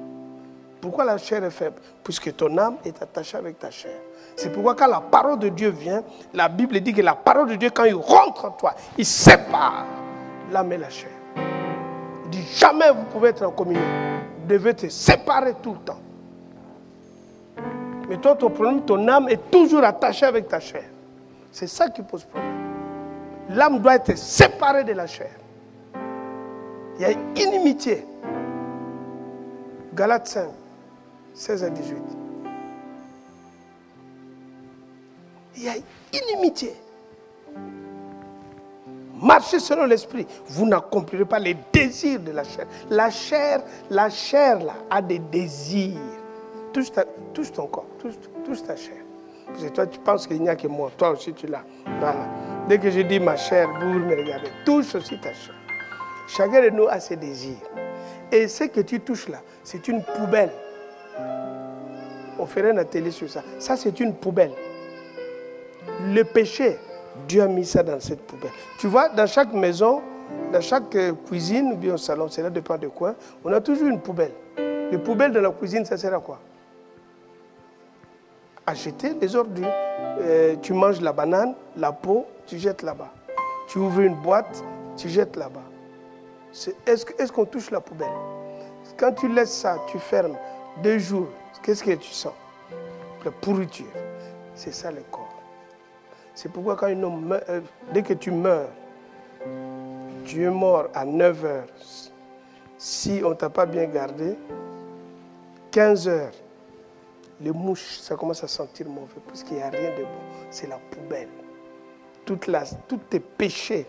Pourquoi la chair est faible? Puisque ton âme est attachée avec ta chair. C'est pourquoi quand la parole de Dieu vient, la Bible dit que la parole de Dieu, quand il rentre en toi, il sépare l'âme et la chair. Il dit jamais vous pouvez être en communion. Vous devez te séparer tout le temps. Mais toi, ton problème, ton âme est toujours attachée avec ta chair. C'est ça qui pose problème. L'âme doit être séparée de la chair. Il y a une inimitié. Galates 5, 16 à 18. Il y a inimitié. Marchez selon l'esprit. Vous n'accomplirez pas les désirs de la chair. La chair là, a des désirs. Touche ton corps, touche ta chair. Parce que toi, tu penses qu'il n'y a que moi. Toi aussi, tu l'as. Voilà. Dès que je dis ma chair, vous me regardez. Touche aussi ta chair. Chacun de nous a ses désirs. Et ce que tu touches là, c'est une poubelle. On ferait un atelier sur ça. Ça, c'est une poubelle. Le péché, Dieu a mis ça dans cette poubelle. Tu vois, dans chaque maison, dans chaque cuisine ou bien au salon, cela dépend de quoi, on a toujours une poubelle. Les poubelles de la cuisine, ça sert à quoi? À jeter les ordures. Tu manges la banane, la peau, tu jettes là-bas. Tu ouvres une boîte, tu jettes là-bas. Est-ce qu'on touche la poubelle? Quand tu laisses ça, tu fermes 2 jours, qu'est-ce que tu sens? La pourriture. C'est ça le corps. C'est pourquoi quand un homme meurt, dès que tu meurs, tu es mort à 9 heures. Si on ne t'a pas bien gardé, 15 heures, les mouches, ça commence à sentir mauvais parce qu'il n'y a rien de bon. C'est la poubelle. Tous tes péchés,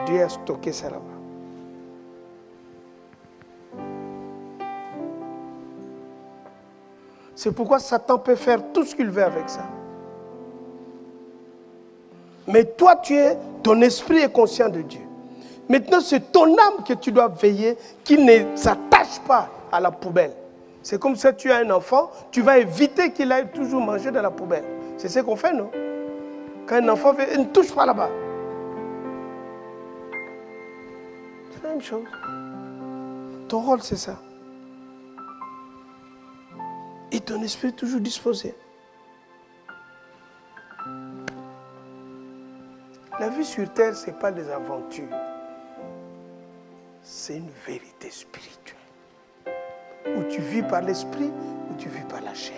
Dieu a stocké ça là-bas. C'est pourquoi Satan peut faire tout ce qu'il veut avec ça. Mais toi, ton esprit est conscient de Dieu. Maintenant, c'est ton âme que tu dois veiller, qu'il ne s'attache pas à la poubelle. C'est comme si tu as un enfant, tu vas éviter qu'il aille toujours manger dans la poubelle. C'est ce qu'on fait, non? Quand un enfant fait, il ne touche pas là-bas. C'est la même chose. Ton rôle, c'est ça. Et ton esprit est toujours disposé. La vie sur terre, ce n'est pas des aventures. C'est une vérité spirituelle. Où tu vis par l'esprit, ou tu vis par la chair.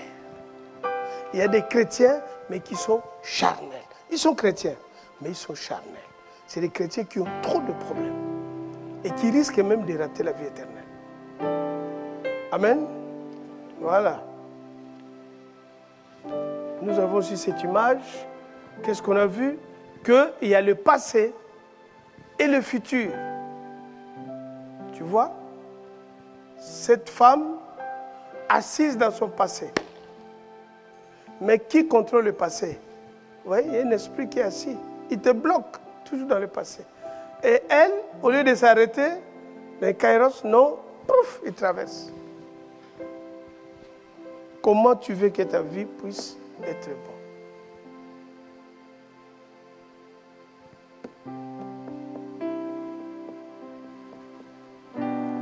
Il y a des chrétiens, mais qui sont charnels. Ils sont chrétiens, mais ils sont charnels. C'est des chrétiens qui ont trop de problèmes. Et qui risquent même de rater la vie éternelle. Amen. Voilà. Nous avons aussi cette image. Qu'est-ce qu'on a vu? Qu'il y a le passé et le futur. Tu vois? Cette femme assise dans son passé. Mais qui contrôle le passé? Oui, il y a un esprit qui est assis. Il te bloque toujours dans le passé. Et elle, au lieu de s'arrêter, les kairos, non, pouf, il traverse. Comment tu veux que ta vie puisse être bonne?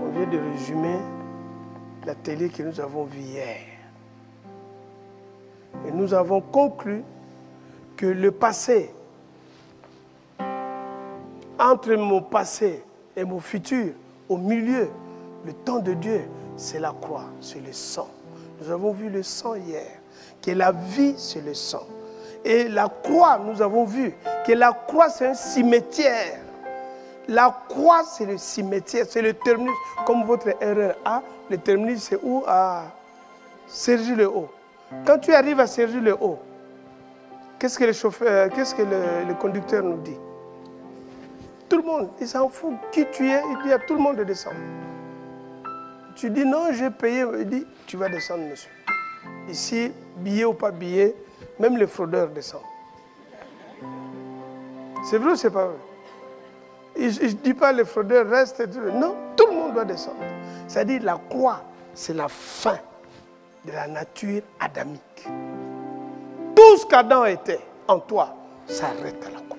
On vient de résumer la télé que nous avons vue hier. Et nous avons conclu que le passé, entre mon passé et mon futur, au milieu, le temps de Dieu, c'est la croix, c'est le sang. Nous avons vu le sang hier, que la vie, c'est le sang. Et la croix, nous avons vu que la croix, c'est un cimetière. La croix, c'est le cimetière, c'est le terminus. Comme votre erreur A, le terminus, c'est où? À Cergy-le-Haut. Quand tu arrives à Cergy-le-Haut, qu'est-ce que le conducteur nous dit? Tout le monde, il s'en fout qui tu es, il dit à tout le monde de descendre. Tu dis non, j'ai payé, il dit tu vas descendre, monsieur. Ici, billet ou pas billet, même les fraudeurs descendent. C'est vrai ou c'est pas vrai? Je ne dis pas les fraudeurs restent, non, tout le monde doit descendre. C'est-à-dire la croix, c'est la fin de la nature adamique. Tout ce qu'Adam était en toi s'arrête à la croix.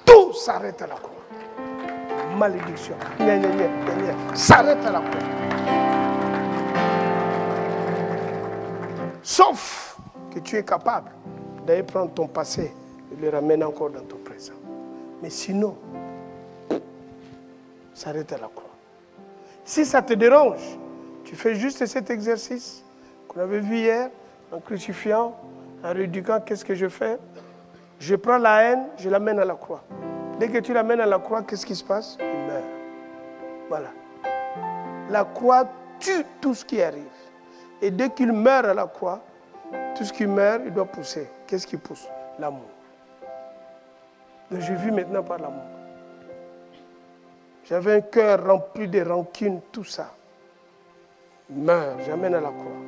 Tout s'arrête à la croix. Malédiction, s'arrête à la croix. Sauf que tu es capable d'aller prendre ton passé et le ramener encore dans ton présent. Mais sinon, s'arrête à la croix. Si ça te dérange, tu fais juste cet exercice qu'on avait vu hier, en crucifiant, en réduquant, qu'est-ce que je fais? Je prends la haine, je l'amène à la croix. Dès que tu l'amènes à la croix, qu'est-ce qui se passe? Il meurt. Voilà. La croix tue tout ce qui arrive. Et dès qu'il meurt à la croix, tout ce qui meurt, il doit pousser. Qu'est-ce qui pousse? L'amour. Donc je vis maintenant par l'amour. J'avais un cœur rempli de rancune, tout ça. Il meurt, j'amène à la croix.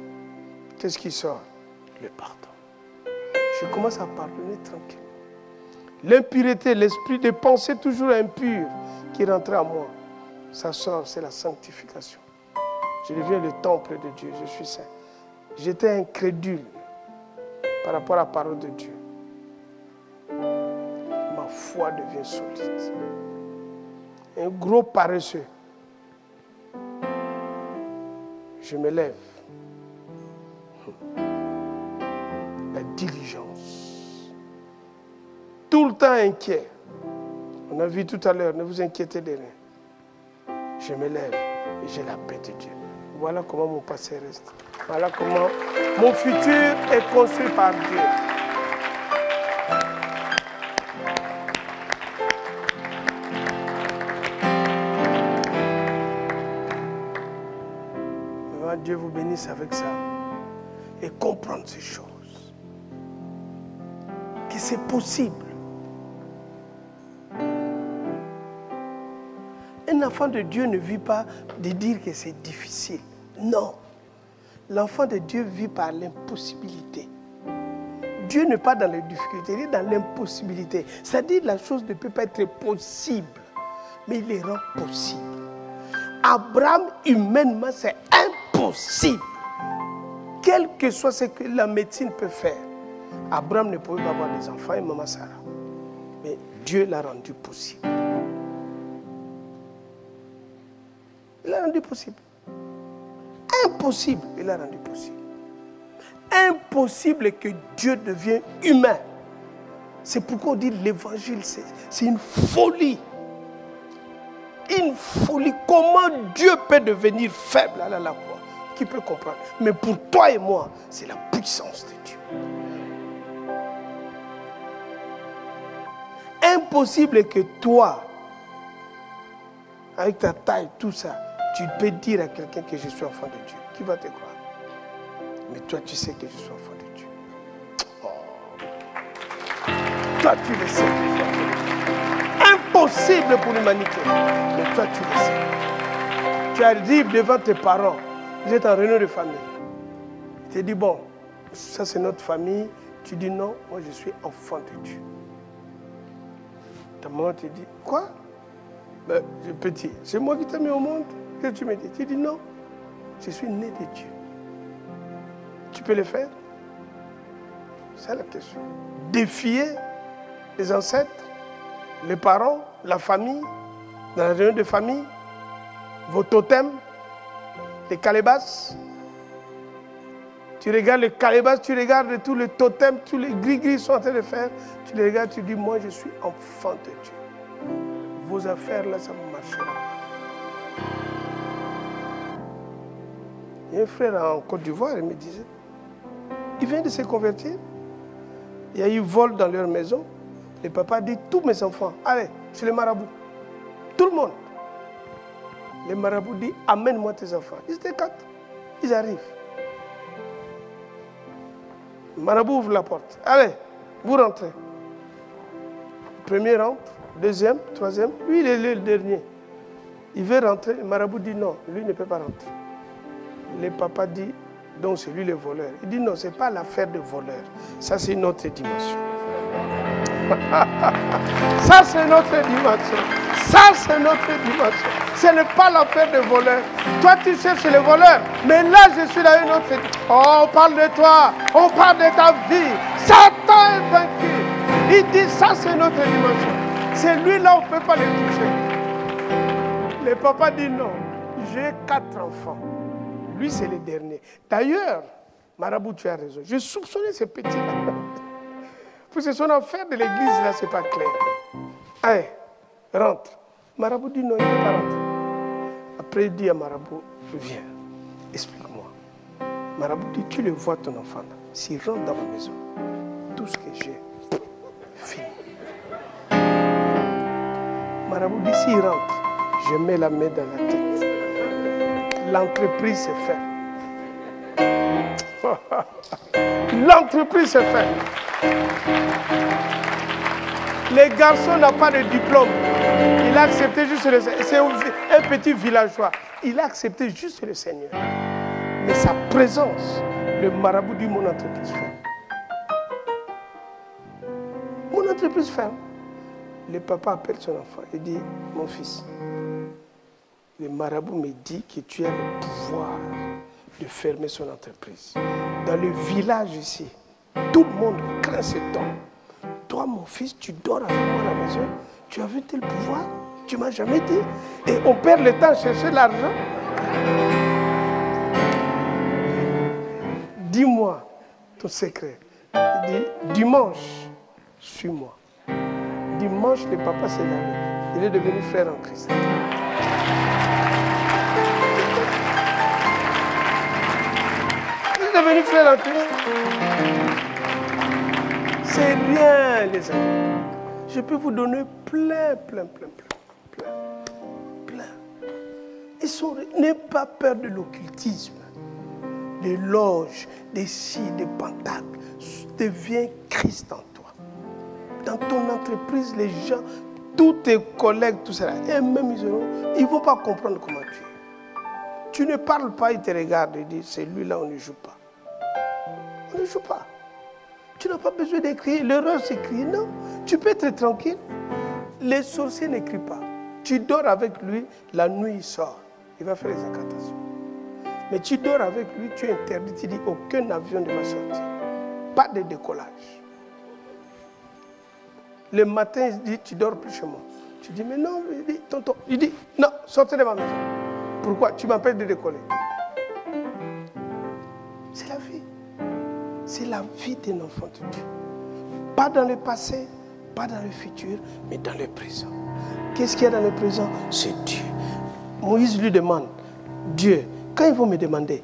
Qu'est-ce qui sort? Le pardon. Je commence à pardonner tranquillement. L'impureté, l'esprit de pensée toujours impur qui rentrait à moi, ça sort, c'est la sanctification. Je deviens le temple de Dieu, je suis saint. J'étais incrédule par rapport à la parole de Dieu. Ma foi devient solide. Un gros paresseux. Je me lève. La diligence. Tout le temps inquiet. On a vu tout à l'heure, ne vous inquiétez de rien. Je me lève et j'ai la paix de Dieu. Voilà comment mon passé reste. Voilà comment mon futur est construit par Dieu. Vraiment, Dieu vous bénisse avec ça. Et comprendre ces choses. Que c'est possible. Un enfant de Dieu ne vit pas de dire que c'est difficile. Non. L'enfant de Dieu vit par l'impossibilité. Dieu n'est pas dans les difficultés, il est dans l'impossibilité. C'est-à-dire que la chose ne peut pas être possible, mais il les rend possibles. Abraham, humainement, c'est impossible. Quel que soit ce que la médecine peut faire, Abraham ne pouvait pas avoir des enfants et maman Sarah. Mais Dieu l'a rendu possible. Il l'a rendu possible. Impossible, il l'a rendu possible. Impossible que Dieu devienne humain. C'est pourquoi on dit l'évangile, c'est une folie. Une folie. Comment Dieu peut devenir faible à la croix? Qui peut comprendre? Mais pour toi et moi, c'est la puissance de Dieu. Impossible que toi, avec ta taille, tout ça, tu peux dire à quelqu'un que je suis enfant de Dieu. Qui va te croire? Mais toi, tu sais que je suis enfant de Dieu. Oh. Toi, tu le sais. Impossible pour l'humanité. Mais toi, tu le sais. Tu arrives devant tes parents. Vous êtes en réunion de famille. Tu te dis, bon, ça c'est notre famille. Tu dis non, moi je suis enfant de Dieu. Ta maman te dit, quoi? Ben, petit, c'est moi qui t'ai mis au monde. Qu'est-ce que tu me dis? Tu dis non, je suis né de Dieu. Tu peux le faire? C'est la question. Défier les ancêtres, les parents, la famille, dans la réunion de famille, vos totems, les calebasses. Tu regardes les calebasses, tu regardes tous les totems, tous les gris-gris sont en train de faire. Tu les regardes, tu dis, moi je suis enfant de Dieu. Vos affaires là, ça ne marchera pas. Il y a un frère en Côte d'Ivoire, il me disait, il vient de se convertir. Il y a eu vol dans leur maison. Le papa dit, tous mes enfants, allez, chez les marabouts. Tout le monde. Les marabouts disent, amène-moi tes enfants. Ils étaient 4. Ils arrivent. Le marabout ouvre la porte. Allez, vous rentrez. Premier rentre, deuxième, troisième. Lui, il est le dernier. Il veut rentrer. Le marabout dit non, lui ne peut pas rentrer. Le papa dit, donc c'est lui le voleur. Il dit non, ce n'est pas l'affaire de voleur. Ça, c'est une autre dimension. Ça, c'est notre dimension. Ça, c'est notre dimension. Ce n'est pas l'affaire de voleur. Toi, tu cherches le voleur. Mais là, je suis dans une autre dimension. Oh, on parle de toi. On parle de ta vie. Satan est vaincu. Il dit, ça, c'est notre dimension. C'est lui-là, on ne peut pas le toucher. Le papa dit non. J'ai 4 enfants. Lui, c'est le dernier. D'ailleurs, marabout, tu as raison. Je soupçonnais ce petit-là. Parce que son affaire de l'église, là, ce n'est pas clair. Allez, rentre. Marabout dit non, il ne peut pas rentrer. Après, il dit à Marabout, viens, explique-moi. Marabout dit, tu le vois ton enfant là. S'il rentre dans ma maison, tout ce que j'ai, fini. Marabout dit, s'il rentre, je mets la main dans la tête. L'entreprise se fait. L'entreprise se fait. Les garçons n'ont pas de diplôme. Il a accepté juste le Seigneur. C'est un petit villageois. Il a accepté juste le Seigneur. Mais sa présence, le marabout dit, mon entreprise ferme. Mon entreprise ferme. Le papa appelle son enfant et dit, mon fils, le marabout me dit que tu as le pouvoir de fermer son entreprise. Dans le village ici, tout le monde craint cet homme. Toi, mon fils, tu dors avec moi à la maison. Tu as vu tel pouvoir? Tu ne m'as jamais dit. Et on perd le temps à chercher l'argent. Dis-moi ton secret. Il dit, dimanche, suis-moi. Dimanche, le papa s'est lavé. Il est devenu frère en Christ. Il est devenu frère en Christ. C'est rien, les amis. Je peux vous donner plein. N'aie pas peur de l'occultisme, des loges, des scies, des pentacles. Deviens Christ en toi. Dans ton entreprise, les gens, tous tes collègues, tout ça, et même ils ne vont pas comprendre comment tu es. Tu ne parles pas, ils te regardent et disent, c'est lui-là, on ne joue pas. On ne joue pas. Tu n'as pas besoin d'écrire. L'erreur, c'est écrire. Non, tu peux être tranquille. Les sorciers n'écrivent pas. Tu dors avec lui, la nuit, il sort. Il va faire les incantations. Mais tu dors avec lui, tu es interdit. Tu dis, aucun avion ne va sortir. Pas de décollage. Le matin, il dit, tu dors plus chez moi. Tu dis, mais non, il dit, tonton. Il dit, non, sortez de ma maison. Pourquoi? Tu m'empêches de décoller. C'est la vie. C'est la vie d'un enfant de Dieu. Pas dans le passé, pas dans le futur, mais dans le présent. Qu'est-ce qu'il y a dans le présent? C'est Dieu. Moïse lui demande, Dieu, quand ils vont me demander,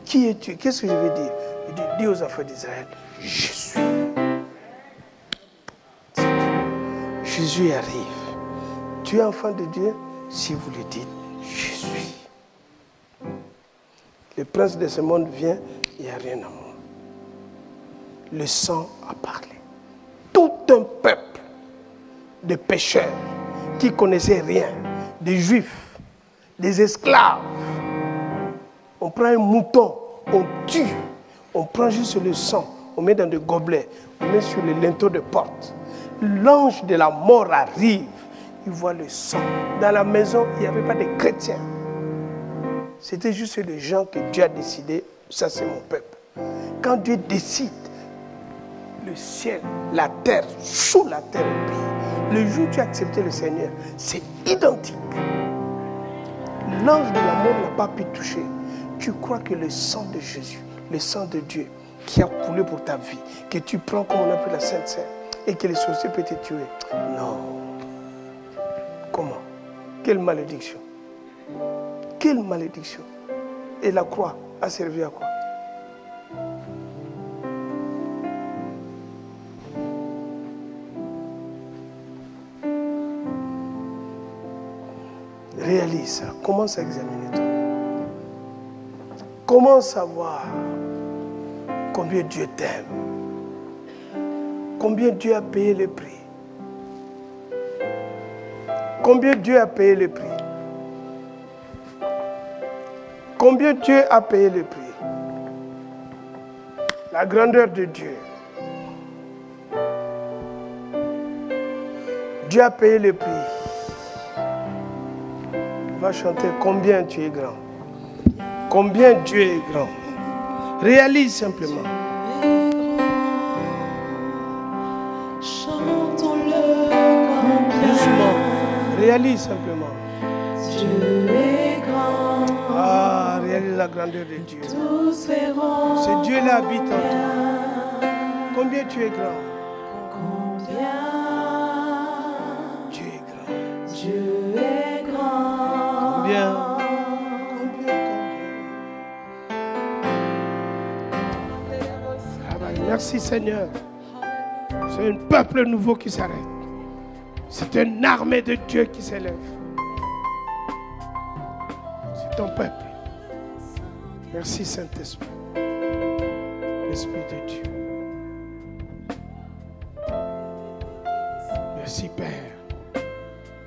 qui es-tu? Qu'est-ce que je vais dire? Il dit, dis aux enfants d'Israël, je suis. Jésus arrive. Tu es enfant de Dieu si vous le dites, je suis. Le prince de ce monde vient, il n'y a rien à moi. Le sang a parlé. Tout un peuple de pécheurs qui ne connaissaient rien, des juifs, des esclaves. On prend un mouton, on tue, on prend juste le sang, on met dans des gobelets, on met sur les linteaux de porte. L'ange de la mort arrive, il voit le sang. Dans la maison, il n'y avait pas de chrétiens. C'était juste les gens que Dieu a décidé, ça c'est mon peuple. Quand Dieu décide, le ciel, la terre, sous la terre obéit. Le jour où tu as accepté le Seigneur, c'est identique. L'ange de la mort n'a pas pu toucher. Tu crois que le sang de Jésus, le sang de Dieu qui a coulé pour ta vie, que tu prends comme on appelle la Sainte Seine, et que les sorciers peuvent te tuer. Non. Comment? Quelle malédiction. Quelle malédiction. Et la croix a servi à quoi? Réalise ça. Commence à examiner toi. Commence à voir combien Dieu t'aime. Combien Dieu a payé le prix. Combien Dieu a payé le prix. Combien Dieu a payé le prix. La grandeur de Dieu. Dieu a payé le prix. Va chanter combien tu es grand. Combien Dieu est grand. Réalise simplement. Réalise simplement. Dieu est grand. Ah, réalise la grandeur de Dieu. Tous verront. C'est Dieu là habite en toi. Combien tu es grand? Combien Dieu est grand. Dieu est grand. Combien? Merci Seigneur. C'est un peuple nouveau qui s'arrête. C'est une armée de Dieu qui s'élève. C'est ton peuple. Merci Saint-Esprit. L'Esprit de Dieu. Merci Père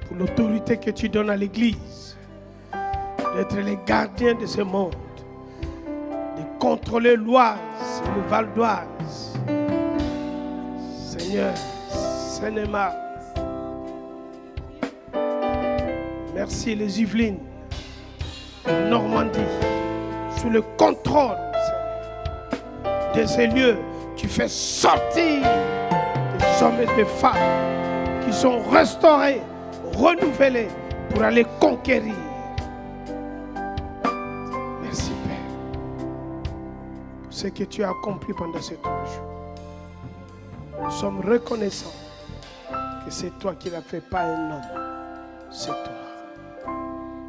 pour l'autorité que tu donnes à l'Église d'être les gardiens de ce monde, de contrôler l'Oise et le Val d'Oise. Seigneur, Seine-et-Marne. Merci les Yvelines, la Normandie, sous le contrôle de ces lieux, tu fais sortir des hommes et des femmes qui sont restaurés, renouvelés pour aller conquérir. Merci Père pour ce que tu as accompli pendant ces 3 jours. Nous sommes reconnaissants que c'est toi qui l'as fait, pas un homme, c'est toi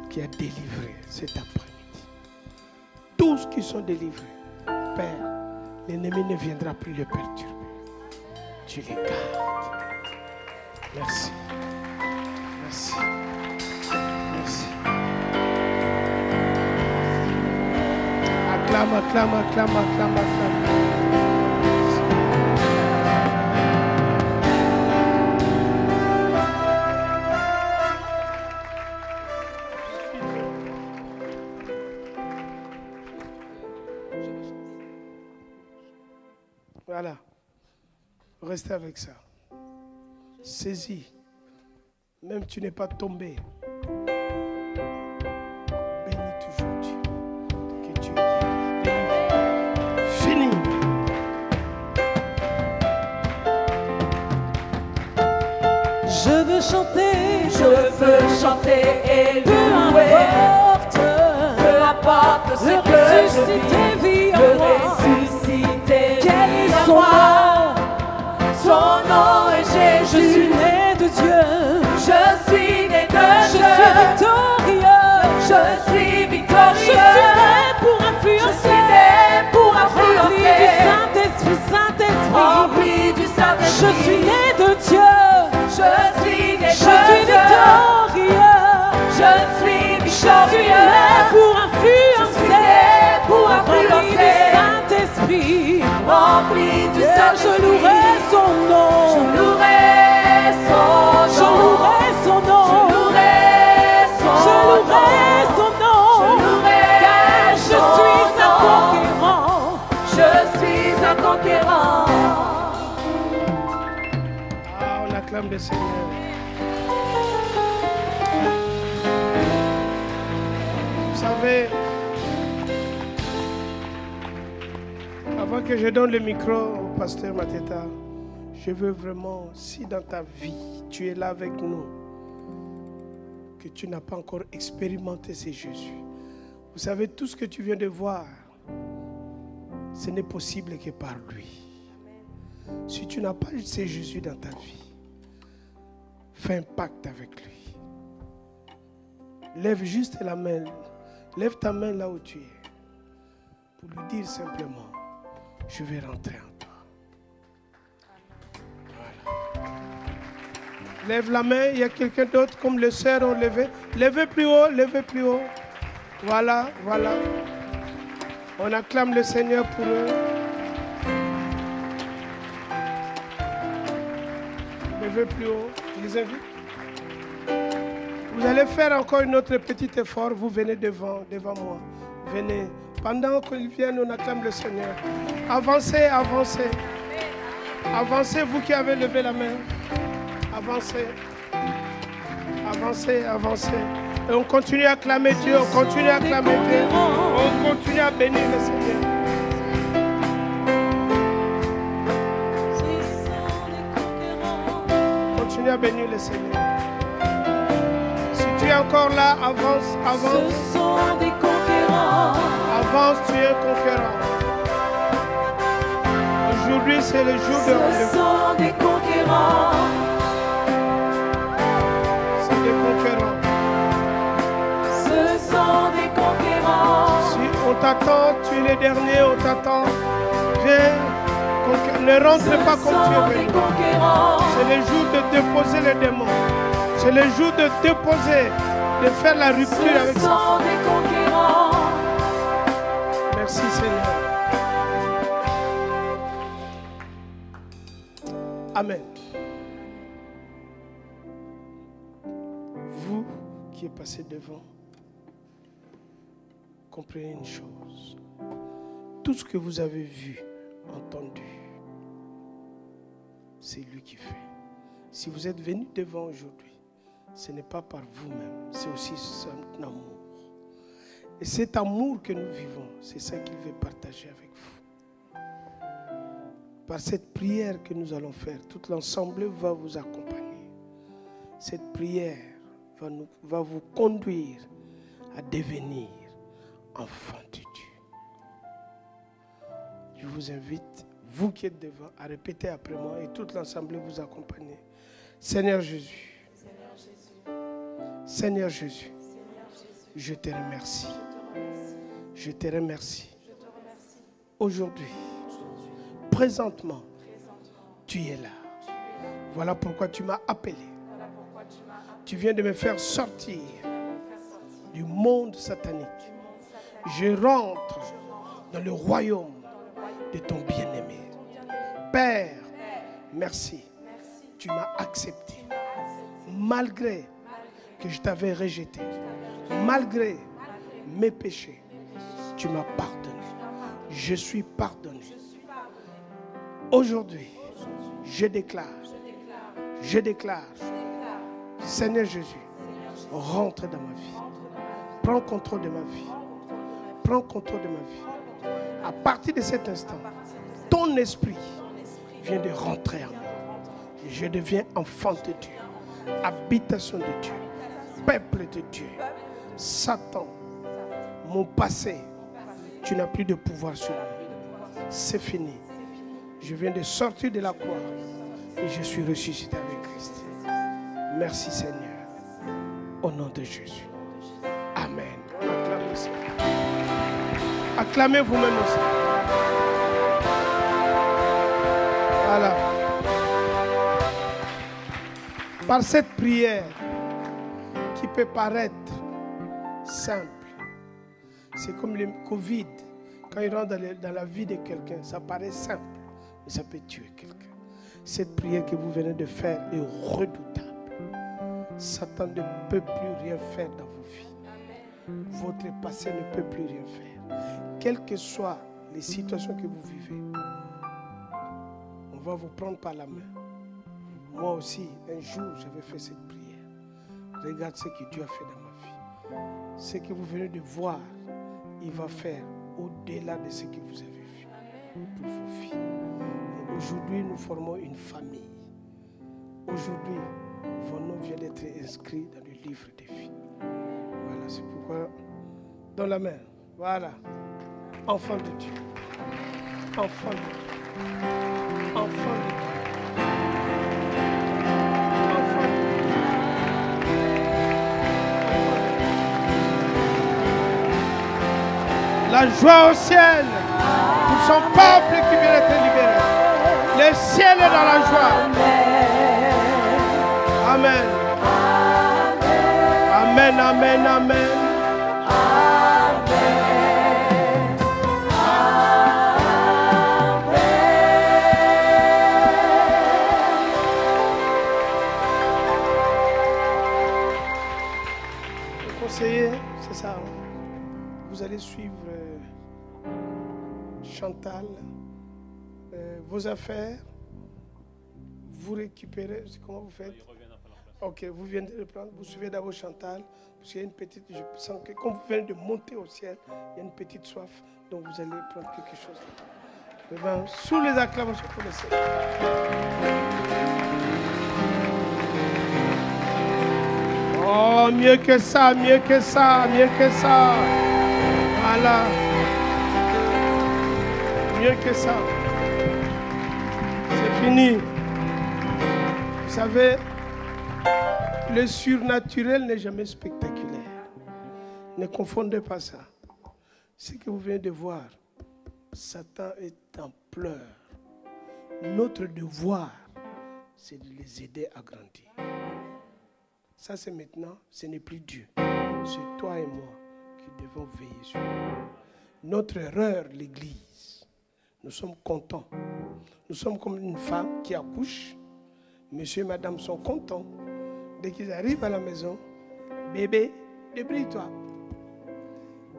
qui a délivré cet après-midi. Tous qui sont délivrés, Père, l'ennemi ne viendra plus les perturber. Tu les gardes. Merci. Merci. Merci. Acclame, acclame, acclame, acclame, acclame. Voilà. Restez avec ça. Saisis. Même tu n'es pas tombé. Bénis toujours Dieu. Que Dieu guérit. Fini. Je veux chanter et louer. Peu importe ce que je vis, ressuscité, quel est son nom? Son nom est Jésus. acclame le Seigneur. Vous savez, avant que je donne le micro au pasteur Mateta, je veux vraiment, si dans ta vie, tu es là avec nous, que tu n'as pas encore expérimenté ce Jésus. Vous savez, tout ce que tu viens de voir, ce n'est possible que par lui. Si tu n'as pas ce Jésus dans ta vie, fais un pacte avec lui. Lève juste la main, lève ta main là où tu es, pour lui dire simplement, je vais rentrer en toi. Voilà. Lève la main, il y a quelqu'un d'autre comme les sœurs ont levé. Levez plus haut, levez plus haut. Voilà, voilà. On acclame le Seigneur pour eux. Levez plus haut, je les invite. Vous allez faire encore un autre petit effort. Vous venez devant moi. Venez. Pendant qu'ils viennent, on acclame le Seigneur. Avancez, avancez. Avancez, vous qui avez levé la main. Avancez. Avancez, avancez. Et on continue à acclamer Dieu, on continue à acclamer Dieu. On continue à bénir le Seigneur. On continue à bénir le Seigneur. Si tu es encore là, avance, avance. Ce sont des conquérants. Avance, tu es conquérant. Aujourd'hui, c'est le jour de rendez-vous. Ce sont des conquérants. C'est des conquérants. Ce sont des conquérants. Si on t'attend, tu es le dernier, on t'attend. Viens, ne rentre pas comme tu es venu. C'est le jour de déposer les démons. C'est le jour de déposer, de faire la rupture avec ça. Merci Seigneur. Amen. Vous qui êtes passé devant, comprenez une chose. Tout ce que vous avez vu, entendu, c'est lui qui fait. Si vous êtes venu devant aujourd'hui, ce n'est pas par vous-même, c'est aussi son amour. Et cet amour que nous vivons, c'est ça qu'il veut partager avec vous. Par cette prière que nous allons faire, toute l'ensemble va vous accompagner. Cette prière va vous conduire à devenir enfant de Dieu. Je vous invite, vous qui êtes devant, à répéter après moi et toute l'ensemble vous accompagner. Seigneur Jésus, Seigneur Jésus, je te remercie. Je te remercie. Aujourd'hui, présentement, tu es là. Voilà pourquoi tu m'as appelé. Tu viens de me faire sortir du monde satanique. Je rentre dans le royaume de ton bien-aimé. Père, merci. Tu m'as accepté. Malgré que je t'avais rejeté, malgré mes péchés, tu m'as pardonné. Je suis pardonné. Aujourd'hui, je déclare, Seigneur Jésus, rentre dans ma vie. Prends contrôle de ma vie. Prends contrôle de ma vie. À partir de cet instant, ton esprit vient de rentrer en moi. Je deviens enfant de Dieu, habitation de Dieu, peuple de Dieu. Satan, mon passé, tu n'as plus de pouvoir sur moi. C'est fini. Je viens de sortir de la croix et je suis ressuscité avec Christ. Merci Seigneur. Au nom de Jésus. Amen. Acclamez aussi. Acclamez vous-même aussi. Voilà. Par cette prière qui peut paraître simple, c'est comme le Covid. Quand il rentre dans la vie de quelqu'un, ça paraît simple, mais ça peut tuer quelqu'un. Cette prière que vous venez de faire est redoutable. Satan ne peut plus rien faire dans vos vies. Votre passé ne peut plus rien faire. Quelles que soient les situations que vous vivez, on va vous prendre par la main. Moi aussi, un jour, j'avais fait cette prière. Regarde ce que Dieu a fait dans ma vie. Ce que vous venez de voir, il va faire au-delà de ce que vous avez vu pour vos filles. Et aujourd'hui, nous formons une famille. Aujourd'hui, vos noms viennent d'être inscrits dans le livre des vies. Voilà, c'est pourquoi, dans la main, voilà, enfant de Dieu. Enfant de Dieu. Enfant de Dieu. La joie au ciel pour son peuple qui vient d'être libéré. Le ciel est dans la joie. Amen. Amen, amen, amen. Le conseiller, c'est ça. Vous allez suivre Chantal, vos affaires, vous récupérez, comment vous faites? Ok, vous venez de le prendre, vous suivez d'abord Chantal, parce qu'il y a une petite, je sens que quand vous venez de monter au ciel, il y a une petite soif, donc vous allez prendre quelque chose. Eh bien, sous les acclamations pour le Seigneur. Oh, mieux que ça, mieux que ça, mieux que ça. Voilà. Mieux que ça. C'est fini. Vous savez, le surnaturel n'est jamais spectaculaire. Ne confondez pas ça. Ce que vous venez de voir, Satan est en pleurs. Notre devoir, c'est de les aider à grandir. Ça, c'est maintenant, ce n'est plus Dieu. C'est toi et moi qui devons veiller sur eux. Notre erreur, l'Église, nous sommes contents. Nous sommes comme une femme qui accouche. Monsieur et madame sont contents. Dès qu'ils arrivent à la maison, bébé, débrouille-toi.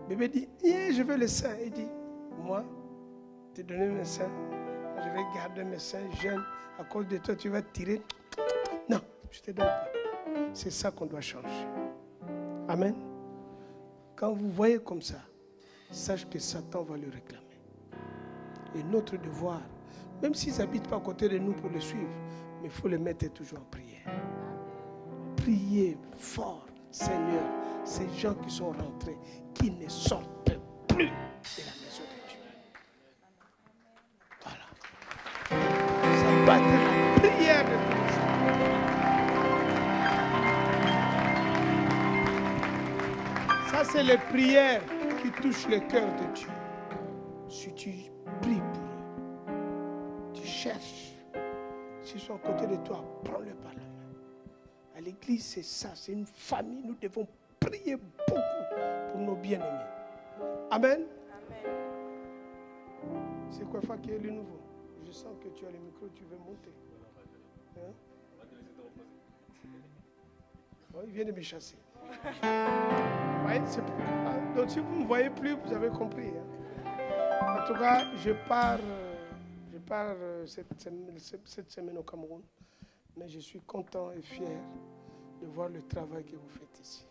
Bébé dit, je veux le sein. Il dit, moi, te donner mes seins. Je vais garder mes seins jeunes. À cause de toi, tu vas tirer. Non, je ne te donne pas. C'est ça qu'on doit changer. Amen. Quand vous voyez comme ça, sache que Satan va le réclamer. Et notre devoir, même s'ils n'habitent pas à côté de nous pour le suivre, mais il faut les mettre toujours en prière. Priez fort, Seigneur, ces gens qui sont rentrés, qui ne sortent plus de la maison de Dieu. Voilà. Ça doit être la prière de tous les jours. Ça, c'est les prières qui touchent le cœur de Dieu. Si tu pries pour eux, tu cherches, s'ils sont à côté de toi, prends-le par la main. À l'église, c'est ça, c'est une famille. Nous devons prier beaucoup pour nos bien-aimés. Amen. Amen. C'est quoi qui est le nouveau? Je sens que tu as le micro, tu veux monter. Hein? Oh, il vient de me chasser. Ouais, c'est pour... Donc si vous ne me voyez plus, vous avez compris. Hein? En tout cas, je pars cette semaine au Cameroun. Mais je suis content et fier de voir le travail que vous faites ici.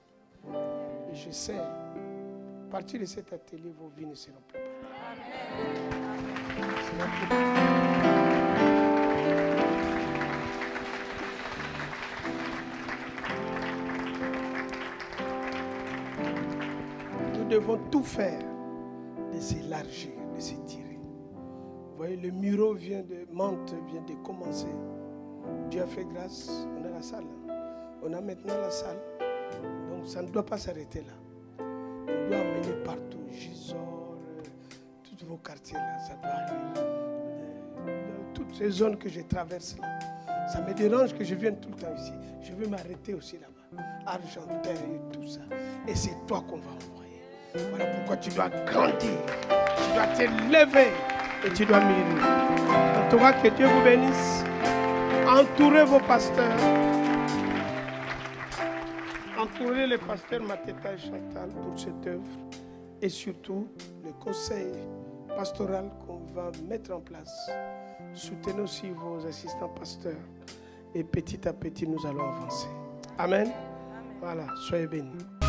Et je sais, à partir de cet atelier, vos vies ne seront plus pareilles. Nous devons tout faire de s'élargir, de s'étirer. Vous voyez, le muro vient de commencer. Dieu a fait grâce, on a la salle. On a maintenant la salle. Donc ça ne doit pas s'arrêter là. On doit amener partout, Gisors, tous vos quartiers là, ça doit aller. Toutes ces zones que je traverse là. Ça me dérange que je vienne tout le temps ici. Je veux m'arrêter aussi là-bas. Argenteuil et tout ça. Et c'est toi qu'on va envoyer. Voilà pourquoi tu dois grandir. Tu dois te lever et tu dois mûrir. En tout cas, que Dieu vous bénisse. Entourez vos pasteurs. Entourez les pasteurs Mateta et Chantal pour cette œuvre. Et surtout, le conseil pastoral qu'on va mettre en place. Soutenez aussi vos assistants pasteurs. et petit à petit, nous allons avancer. Amen. Voilà, soyez bénis.